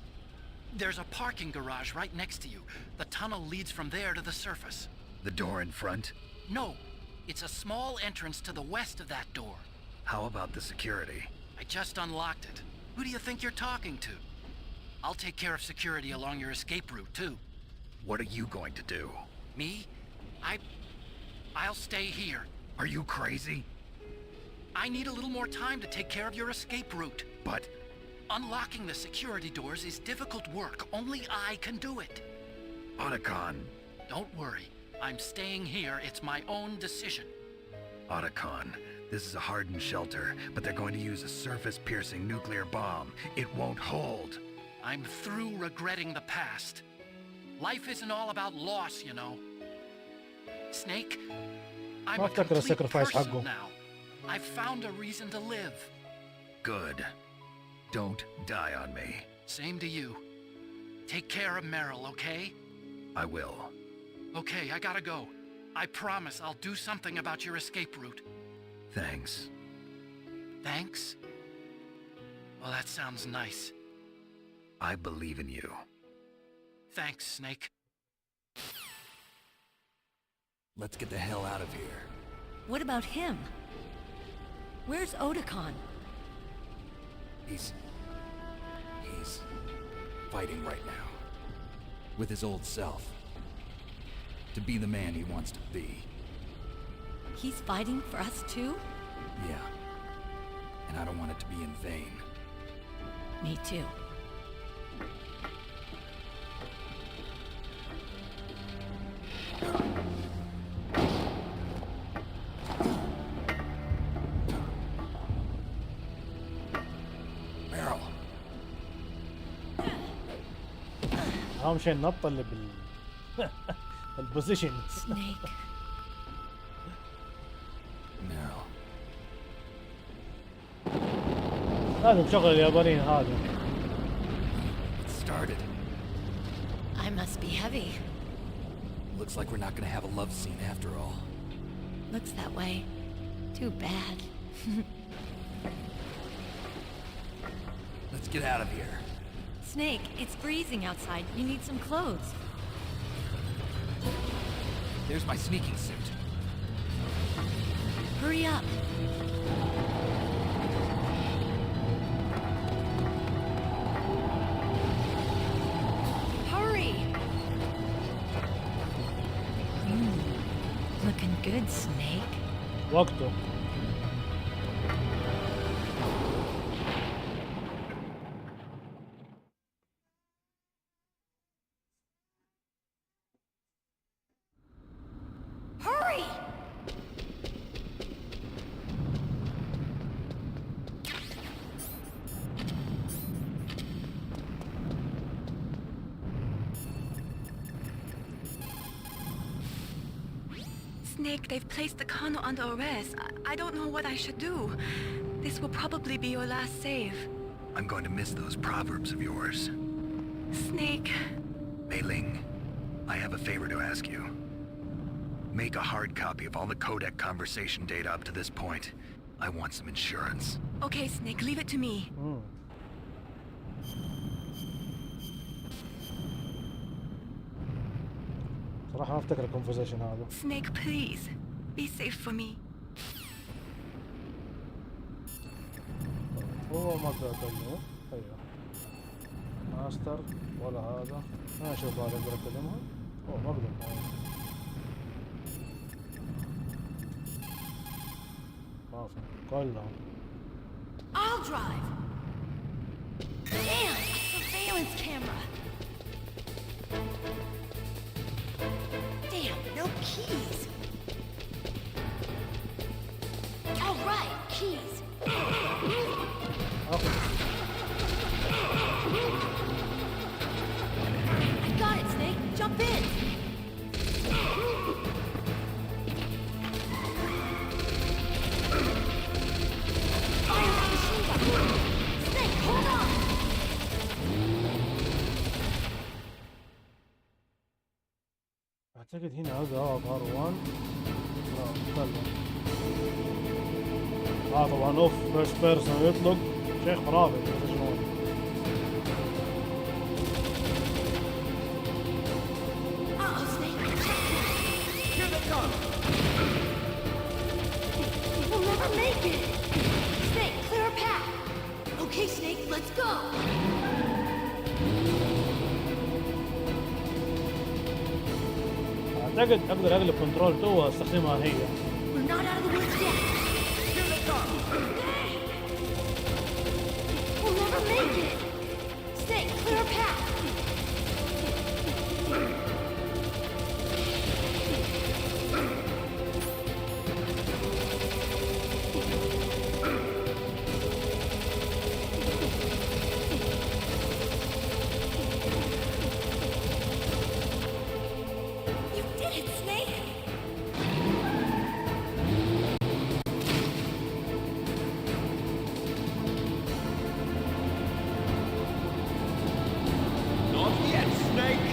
There's a parking garage right next to you. The tunnel leads from there to the surface. The door in front? No, it's a small entrance to the west of that door. How about the security? I just unlocked it. Who do you think you're talking to? I'll take care of security along your escape route, too. What are you going to do? Me? I'll stay here. Are you crazy? I need a little more time to take care of your escape route. But Unlocking the security doors is difficult work. Only I can do it. Otacon. Don't worry. I'm staying here. It's my own decision. Otacon, this is a hardened shelter, but they're going to use a surface-piercing nuclear bomb. It won't hold. I'm through regretting the past. Life isn't all about loss, you know. Snake, I'm ما a افتكر complete السكرفايس person حقه. now. I've found a reason to live. Good. Don't die on me. Same to you. Take care of Meryl, okay? I will. Okay, I gotta go. I promise I'll do something about your escape route. Thanks. Thanks? Well, that sounds nice. I believe in you. Thanks, Snake. Let's get the hell out of here. What about him? Where's Otacon? He's fighting right now. With his old self. To be the man he wants to be. He's fighting for us too? Yeah. And I don't want it to be in vain. Me too. Meryl. اهم شيء النطه اللي البوزيشنز. Snake. No. هذا مشغل اليابانيين هذا. It started. I must be heavy. Looks like we're not gonna have a love scene after all. Looks that way. Too bad. Let's get out of here. Snake, it's freezing outside. You need some clothes. There's my sneaking suit. Hurry up. Hurry! Looking good, Snake. وقته. Hurry! Snake, they've placed the Kano under arrest. I don't know what I should do. This will probably be your last save. I'm going to miss those proverbs of yours. Snake. Mei Ling, I have a favor to ask you. Make a hard copy of all the codec conversation data up to this point. I want some insurance. Okay, Snake, leave it to me. صراحة ما افتكر الكونفرزيشن هذا. Snake, please. Be safe for me. هو ما اقدر اكلمه. ايوه. ماستر ولا هذا. انا اشوف هذا اقدر اكلمها. اوه ما اقدر. ما في كلهم. I'll drive. Damn! Surveillance camera. Damn, no keys. All right, keys. I got it, Snake. Jump in. Fire that machine gun. Snake, hold on. اعتقد هنا اقرا R1. لا استنى. طبعا اوف فيرست بيرسون يطلق شيء خرافي. شلون Uh-oh, Snake. Here they come! We'll never make it. Snake, clear a path. Okay, Snake, let's go. اعتقد اقدر اقلب كنترول 2 واستخدمها هي. We're not out of the woods yet. Here they come! We'll never make it. Snake, clear a path. You did it, Snake. Not yet, Snake!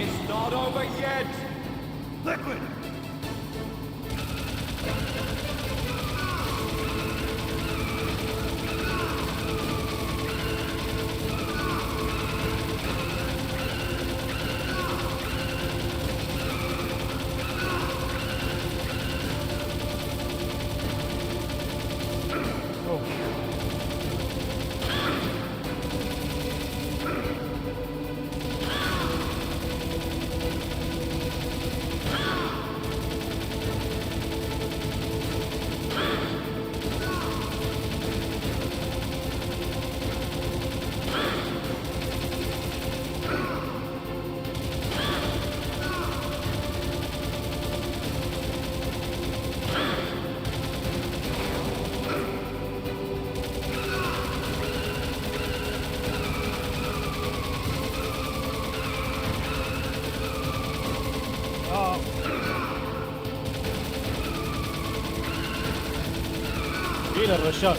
It's not over yet! Liquid! إلى الرشاش.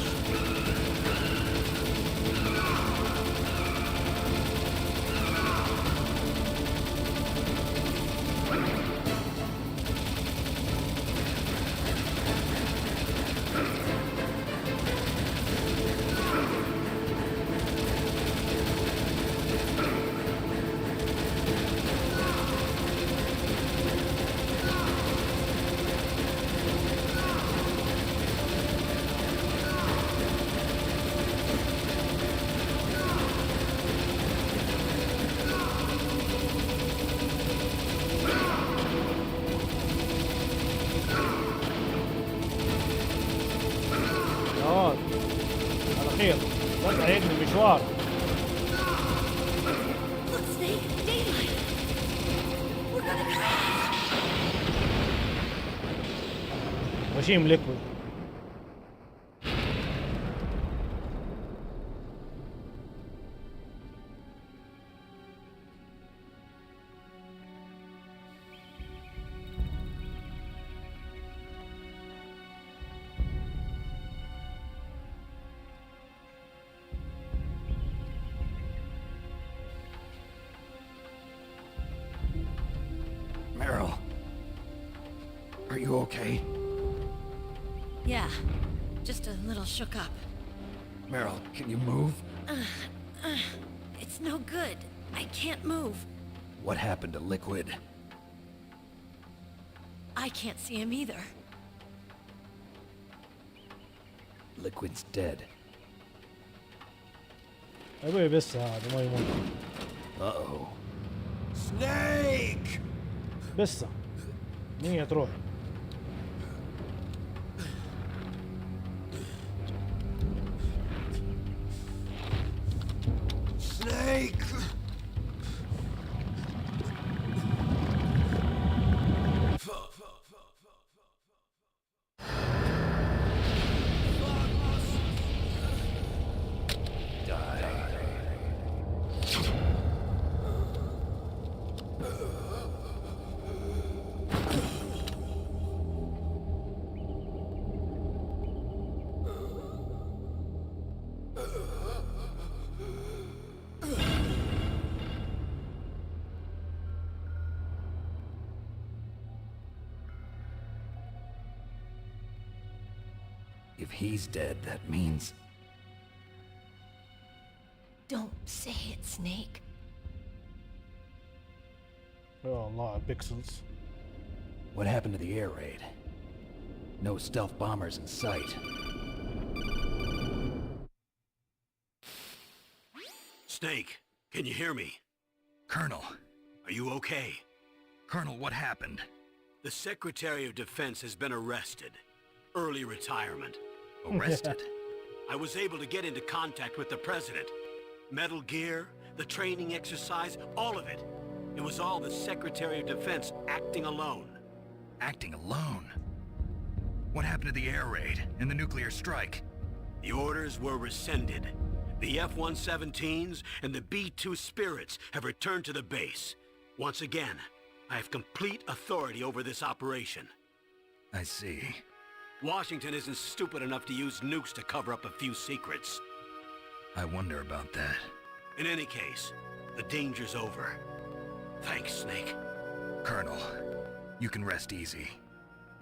الأخير لا تعيدني المشوار. Look, Snake, daylight. We're gonna crash. وشيم ليكويد. Meryl. Are you okay? Yeah, just a little shook up. Meryl, can you move? It's no good. I can't move. What happened to Liquid? I can't see him either. Liquid's dead. أبوي بس هذا ما يموت. Uh-oh. Snake! بس نية تروح. Snake! If he's dead, that means... Don't say it, Snake. Oh Allah, pixels. What happened to the air raid? No stealth bombers in sight. Snake, can you hear me? Colonel. Are you okay? Colonel, what happened? The Secretary of Defense has been arrested. Early retirement. Arrested? I was able to get into contact with the President. Metal Gear, the training exercise, all of it. It was all the Secretary of Defense acting alone. Acting alone? What happened to the air raid and the nuclear strike? The orders were rescinded. The F-117s and the B-2 Spirits have returned to the base. Once again, I have complete authority over this operation. I see. Washington isn't stupid enough to use nukes to cover up a few secrets. I wonder about that. In any case, the danger's over. Thanks, Snake. Colonel, you can rest easy.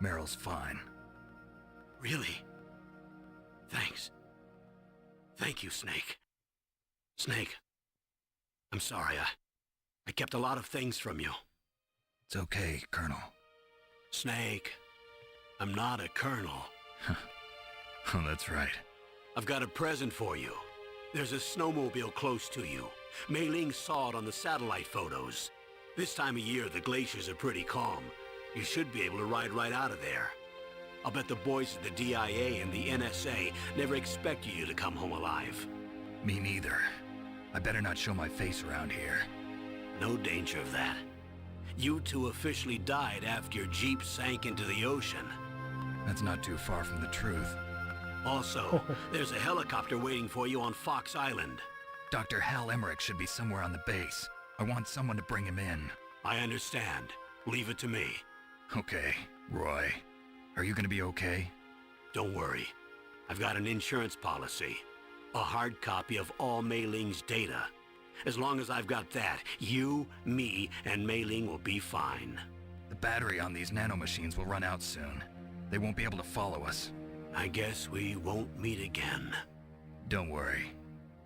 Meryl's fine. Really? Thanks. Thank you, Snake. Snake, I'm sorry, I kept a lot of things from you. It's okay, Colonel. Snake, I'm not a colonel. Oh, that's right. I've got a present for you. There's a snowmobile close to you. Mei Ling saw it on the satellite photos. This time of year, the glaciers are pretty calm. You should be able to ride right out of there. I'll bet the boys at the DIA and the NSA never expected you to come home alive. Me neither. I better not show my face around here. No danger of that. You two officially died after your Jeep sank into the ocean. That's not too far from the truth. Also, there's a helicopter waiting for you on Fox Island. Dr. Hal Emmerich should be somewhere on the base. I want someone to bring him in. I understand. Leave it to me. Okay, Roy. Are you gonna be okay? Don't worry. I've got an insurance policy. A hard copy of all Mei Ling's data. As long as I've got that, you, me, and Mei Ling will be fine. The battery on these nanomachines will run out soon. They won't be able to follow us. I guess we won't meet again. Don't worry.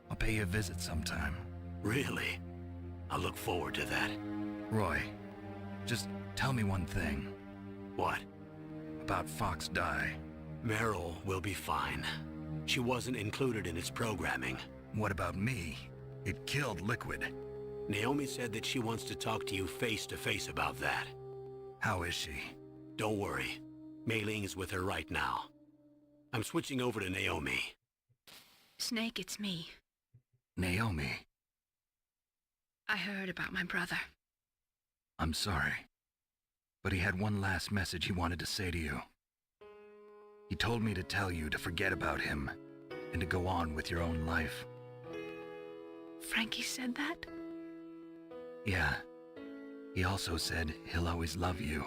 I'll pay you a visit sometime. Really? I look forward to that. Roy, just tell me one thing. What? About Fox Die. Meryl will be fine. She wasn't included in its programming. What about me? It killed Liquid. Naomi said that she wants to talk to you face to face about that. How is she? Don't worry. Mei Ling is with her right now. I'm switching over to Naomi. Snake, it's me. Naomi. I heard about my brother. I'm sorry. But he had one last message he wanted to say to you. He told me to tell you to forget about him and to go on with your own life. Frankie said that? Yeah. He also said he'll always love you.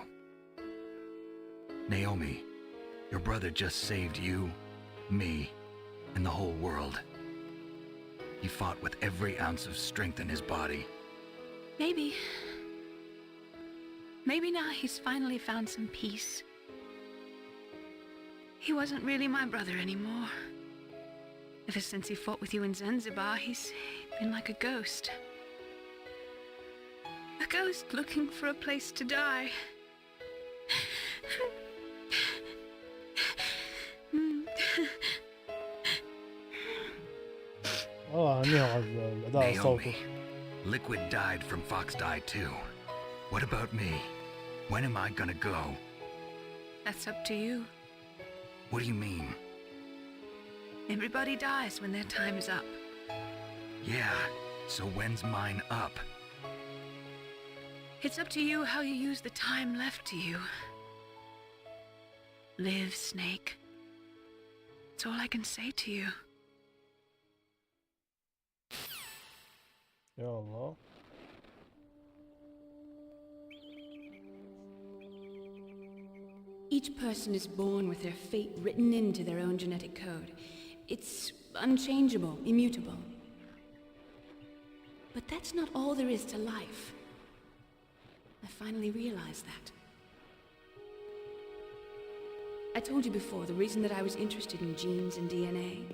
Naomi, your brother just saved you, me, and the whole world. He fought with every ounce of strength in his body. Maybe. Maybe now he's finally found some peace. He wasn't really my brother anymore. Ever since he fought with you in Zanzibar, he's been like a ghost. A ghost looking for a place to die. الأداء الصوتي. Naomi, Liquid died from Fox Die too. What about me? When am I gonna go? That's up to you. What do you mean? Everybody dies when their time is up. Yeah, so when's mine up? It's up to you how you use the time left to you. Live, Snake. That's all I can say to you. يا الله. Each person is born with their fate written into their own genetic code. It's unchangeable, immutable. But that's not all there is to life. I finally realized that. I told you before the reason that I was interested in genes and DNA.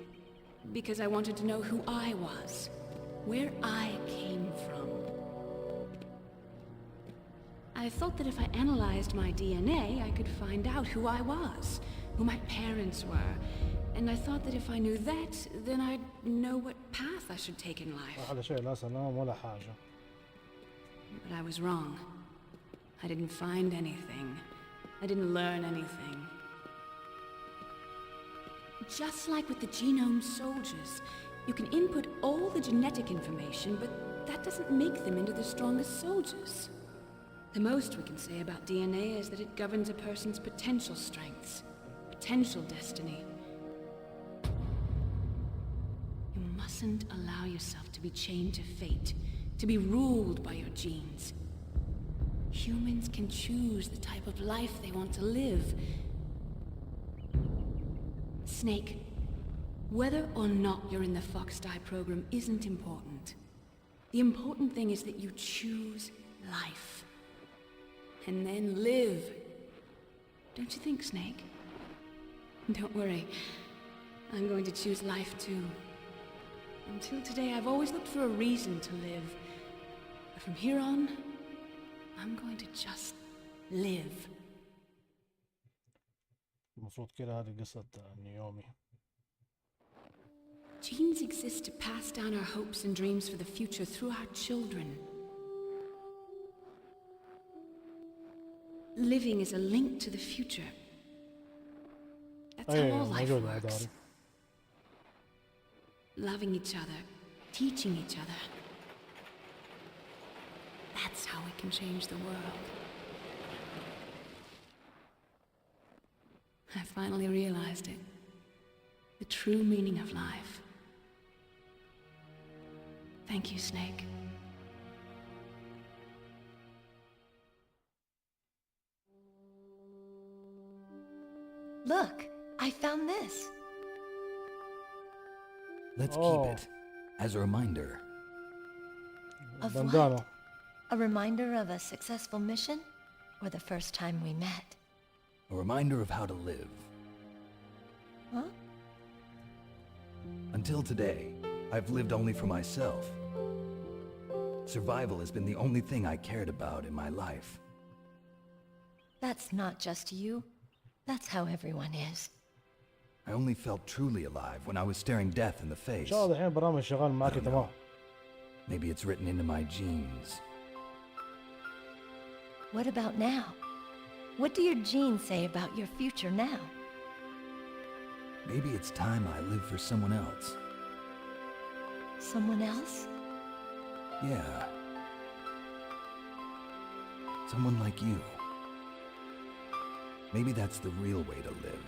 Because I wanted to know who I was. Where I came from. I thought that if I analyzed my DNA, I could find out who I was, who my parents were, and I thought that if I knew that, then I'd know what path I should take in life. هذا شيء لا سلام ولا حاجة. But I was wrong. I didn't find anything. I didn't learn anything. Just like with the genome soldiers, you can input all the genetic information, but that doesn't make them into the strongest soldiers. The most we can say about DNA is that it governs a person's potential strengths, potential destiny. You mustn't allow yourself to be chained to fate, to be ruled by your genes. Humans can choose the type of life they want to live. Snake, whether or not you're in the Fox-Die program isn't important. The important thing is that you choose life. And then live. Don't you think, Snake? Don't worry. I'm going to choose life too. Until today, I've always looked for a reason to live. But from here on, I'm going to just live. المفروض كده هذه قصة نيومي. Genes exist to pass down our hopes and dreams for the future through our children. Living is a link to the future. That's how all life works. Loving each other, teaching each other. That's how we can change the world. I finally realized it. The true meaning of life. Thank you, Snake. Look, I found this. Let's keep it as a reminder. Of Bandana. what? A reminder of a successful mission? Or the first time we met? A reminder of how to live. Huh? Until today, I've lived only for myself. Survival has been the only thing I cared about in my life. That's not just you. That's how everyone is. I only felt truly alive when I was staring death in the face. إن شاء الله الحين برامج شغال معك تمام. Maybe it's written into my genes. What about now? What do your genes say about your future now? Maybe it's time I live for someone else. Someone else? Yeah. Someone like you. Maybe that's the real way to live.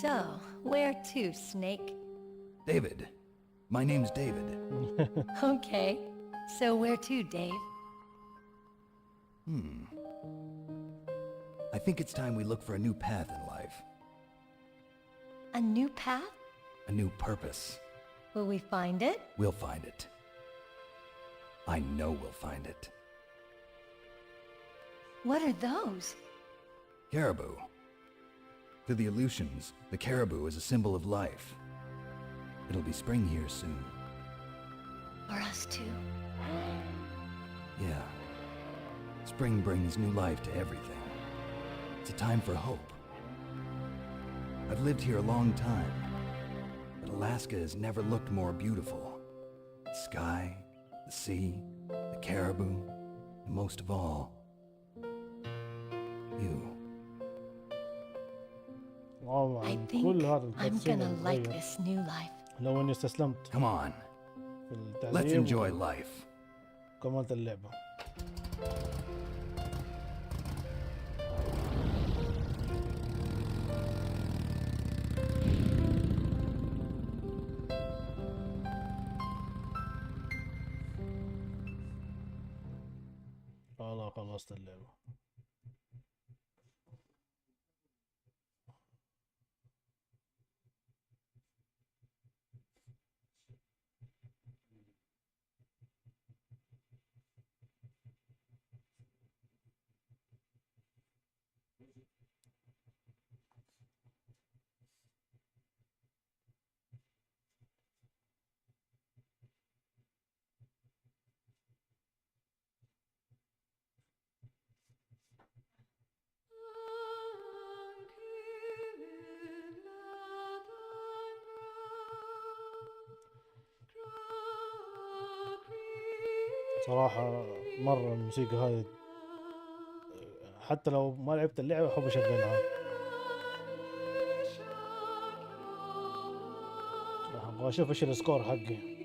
So, where to, Snake? David. My name's David. Okay. So where to, Dave? I think it's time we look for a new path in life. A new path? A new purpose. Will we find it? We'll find it. I know we'll find it. What are those? Caribou. To the Aleutians, the caribou is a symbol of life. It'll be spring here soon. For us too. Yeah. Spring brings new life to everything. It's a time for hope. I've lived here a long time, but Alaska has never looked more beautiful. The sky, the sea, the caribou, and most of all, you. I think I'm gonna like this new life. لو اني استسلمت. Come on. في التعليم. Let's enjoy life. كملت اللعبة. والله خلصت اللعبة. صراحة مرة الموسيقى هذه حتى لو ما لعبت اللعبة أحب أشغلها. راح أبغى أشوف إيش السكور حقي.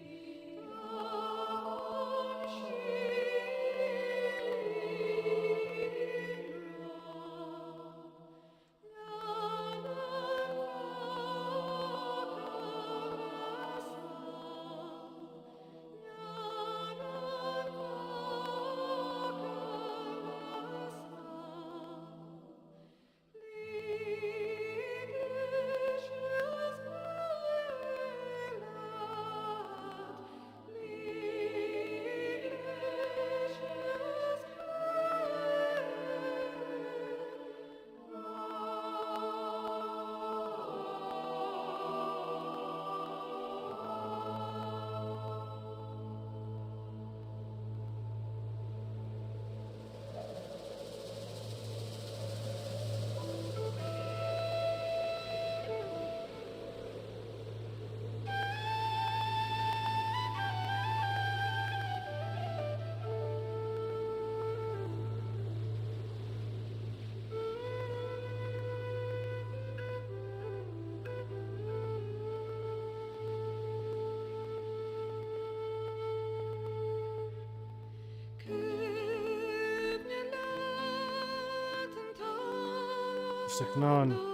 سكنان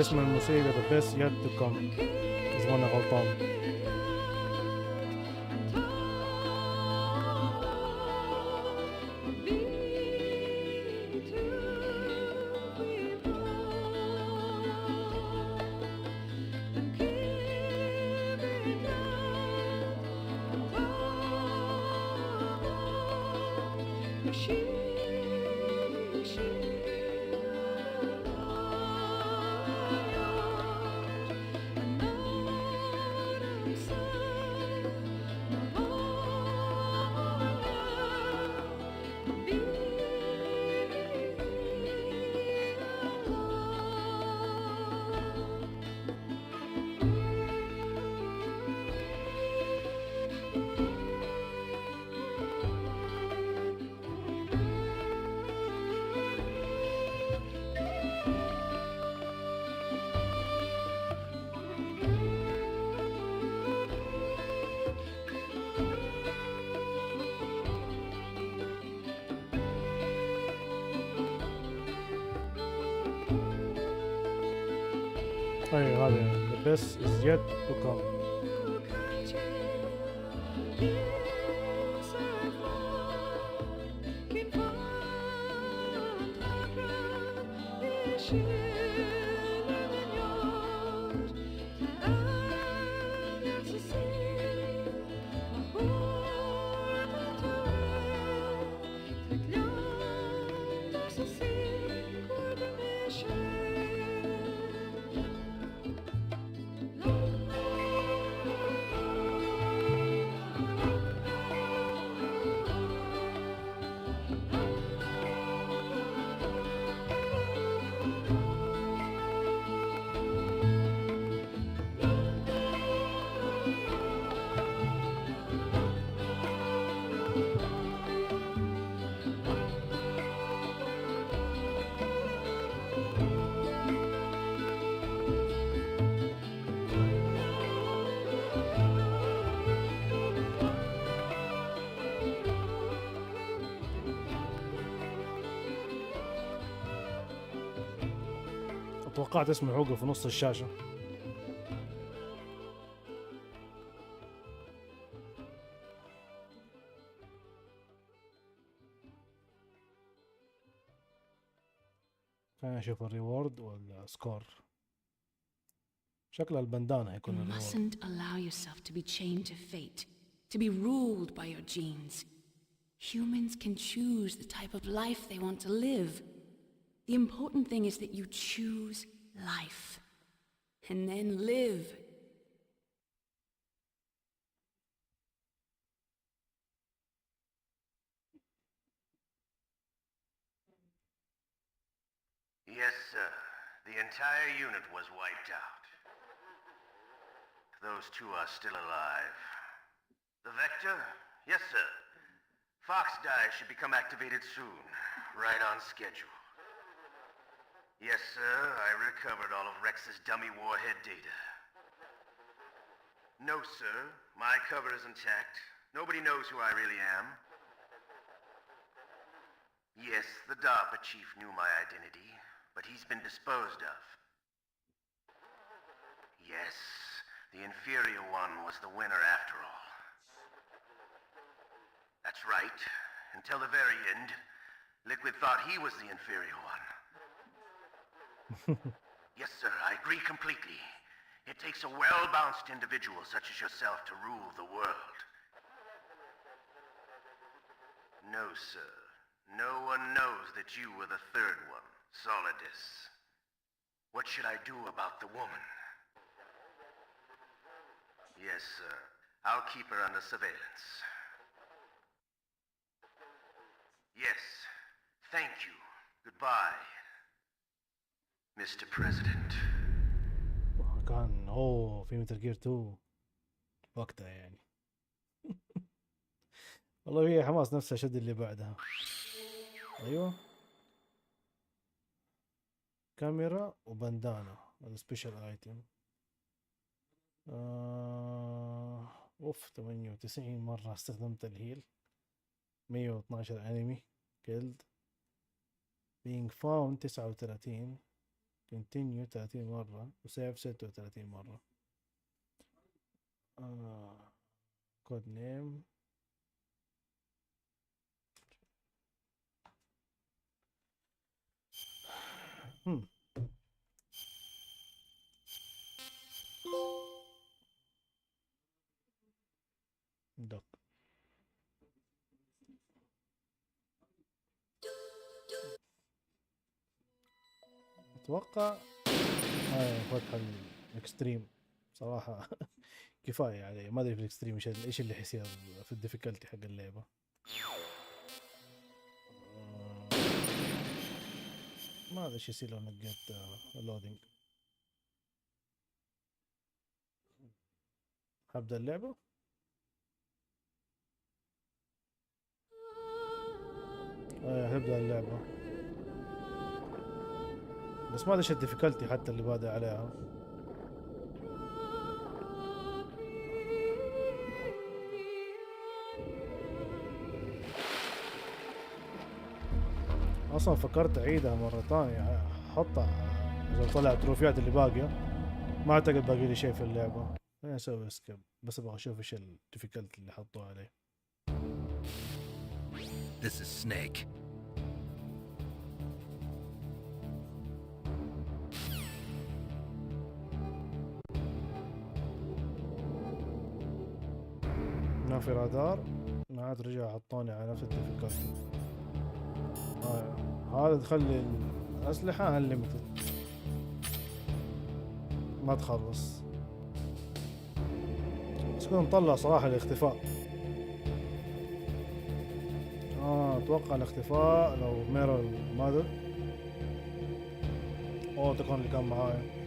اسم الموسيقى The Best Yet To Come إذا أنا غلطان. أيوة هذا The Best Is Yet To Come. توقعت اسمه يوقف في نص الشاشة. خلينا نشوف الريورد والسكور. شكل البندانة You هيكون الريورد. mustn't allow yourself to be chained to fate, to be ruled by your genes. Humans can choose the type of life they want to live. The important thing is that you choose life. And then live. Yes, sir. The entire unit was wiped out. Those two are still alive. The Vector? Yes, sir. Fox Die should become activated soon, right on schedule. Yes, sir, I recovered all of Rex's dummy warhead data. No, sir, my cover is intact. Nobody knows who I really am. Yes, the DARPA chief knew my identity, but he's been disposed of. Yes, the inferior one was the winner after all. That's right. Until the very end, Liquid thought he was the inferior one. Yes, sir, I agree completely. It takes a well-balanced individual such as yourself to rule the world. No, sir. No one knows that you were the third one, Solidus. What should I do about the woman? Yes, sir. I'll keep her under surveillance. Yes. Thank you. Goodbye, Mr. President. كان في متل جير 2 وقتها يعني. والله هي حماس نفسها شد اللي بعدها. ايوه كاميرا وبندانا هذا سبيشال ايتم. اوف 98 مرة استخدمت الهيل. 112 انمي كيلد. being found 39. continue 30 مرة وسيف 36 مرة. كود نيم دوك. اتوقع فتح الاكستريم صراحة كفاية علي. ما ادري في الاكستريم ايش اللي حيصير في الديفيكولتي حق اللعبة. ما ادري ايش يصير لو نقيت اللودينج. هبدأ اللعبة. هبدأ اللعبة بس ما ادري ايش الديفيكولتي حتى اللي بادئ عليها. اصلا فكرت اعيدها مرة ثانية احطها اذا طلع التروفيات اللي باقية. ما اعتقد باقي لي شيء في اللعبة. خليني اسوي سكيب بس ابغى اشوف ايش الديفيكولتي اللي حطوه عليه. This is Snake. ما في رادار. ما عاد رجع حطوني على نفس الديفيكولتي. هذا تخلي الأسلحة unlimited ما تخلص. بس كنت مطلع صراحة الاختفاء. اتوقع الاختفاء لو ميرور مادر تكون اللي كان معايا.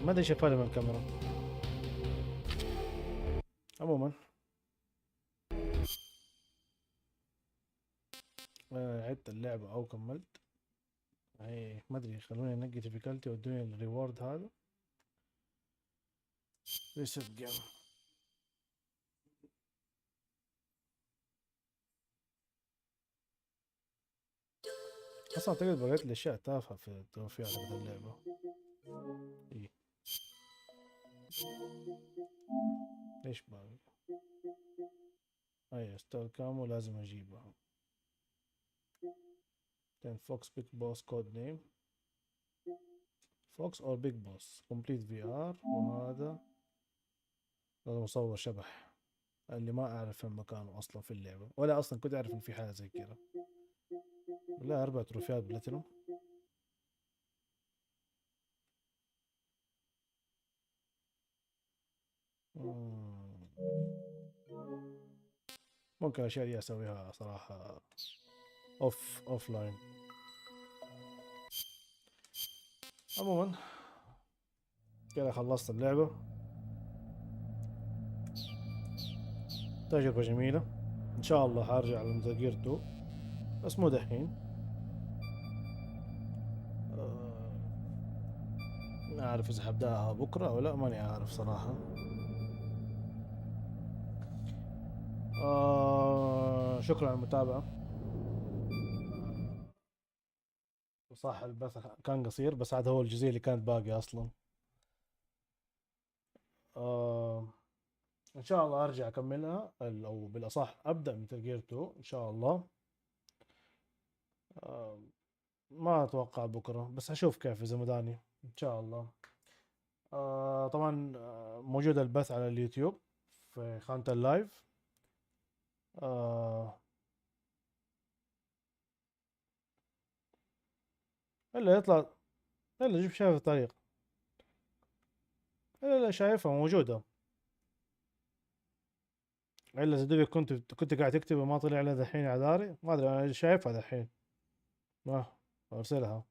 ما ادري شايفها من الكاميرا. عموما عدت اللعبة او كملت. ما ادري خلوني انقي ديفيكولتي ودوني الريورد هذا. ريست جيم. اصلا اعتقد بقيت الاشياء تافهة في التروفيات حقت اللعبة. ايه ليش باقي؟ اي ستار كامو لازم اجيبها. then Fox Big Boss code name Fox or Big Boss complete VR. وهذا لازم اصور شبح اللي ما اعرف فين مكانه اصلا في اللعبة، ولا اصلا كنت اعرف ان في حاجة زي كده. لا 4 تروفيات بلاتينوم. ممكن اشياء دي اسويها صراحة اوف لاين. عموما كده خلصت اللعبة. تجربة جميلة، ان شاء الله حارجع لميتال جير 2 بس مو دحين. ما اعرف اذا حبداها بكرة او لا، ماني عارف صراحة. شكرا على المتابعة. صح البث كان قصير بس هذا هو الجزء اللي كانت باقي اصلا. ان شاء الله ارجع اكملها، او بالاصح ابدا ميتال جير 2 ان شاء الله. ما اتوقع بكره بس هشوف كيف اذا مداني ان شاء الله. طبعا موجود البث على اليوتيوب في خانة اللايف. الا يطلع الا جيب شايف الطريق، الا شايفها موجودة. الا اذا دوبك كنت قاعد تكتب وما طلع لها دحين عذاري، ما ادري انا شايفها دحين. ما ارسلها.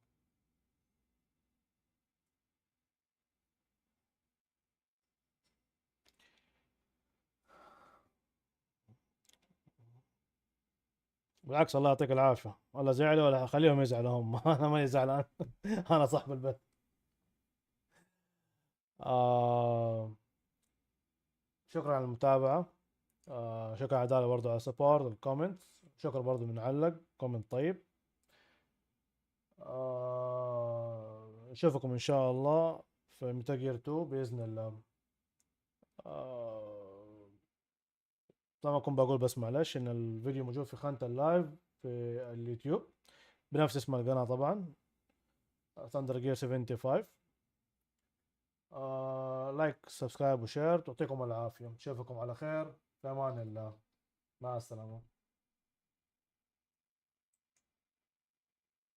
بالعكس الله يعطيك العافية، ولا زعلوا ولا خليهم يزعلوا هم. انا ماني زعلان. انا صاحب البث. شكرا على المتابعة. شكرا عدالة برضو على السبورت الكومنت. شكرا برضو من علق كومنت طيب. نشوفكم ان شاء الله في ميتال جير 2 باذن الله. طبعا كنت بقول بس معلش ان الفيديو موجود في خانة اللايف في اليوتيوب بنفس اسم القناة طبعا ثاندر جير 75. لايك سبسكرايب وشير. تعطيكم العافية، نشوفكم على خير في امان الله. مع السلامة.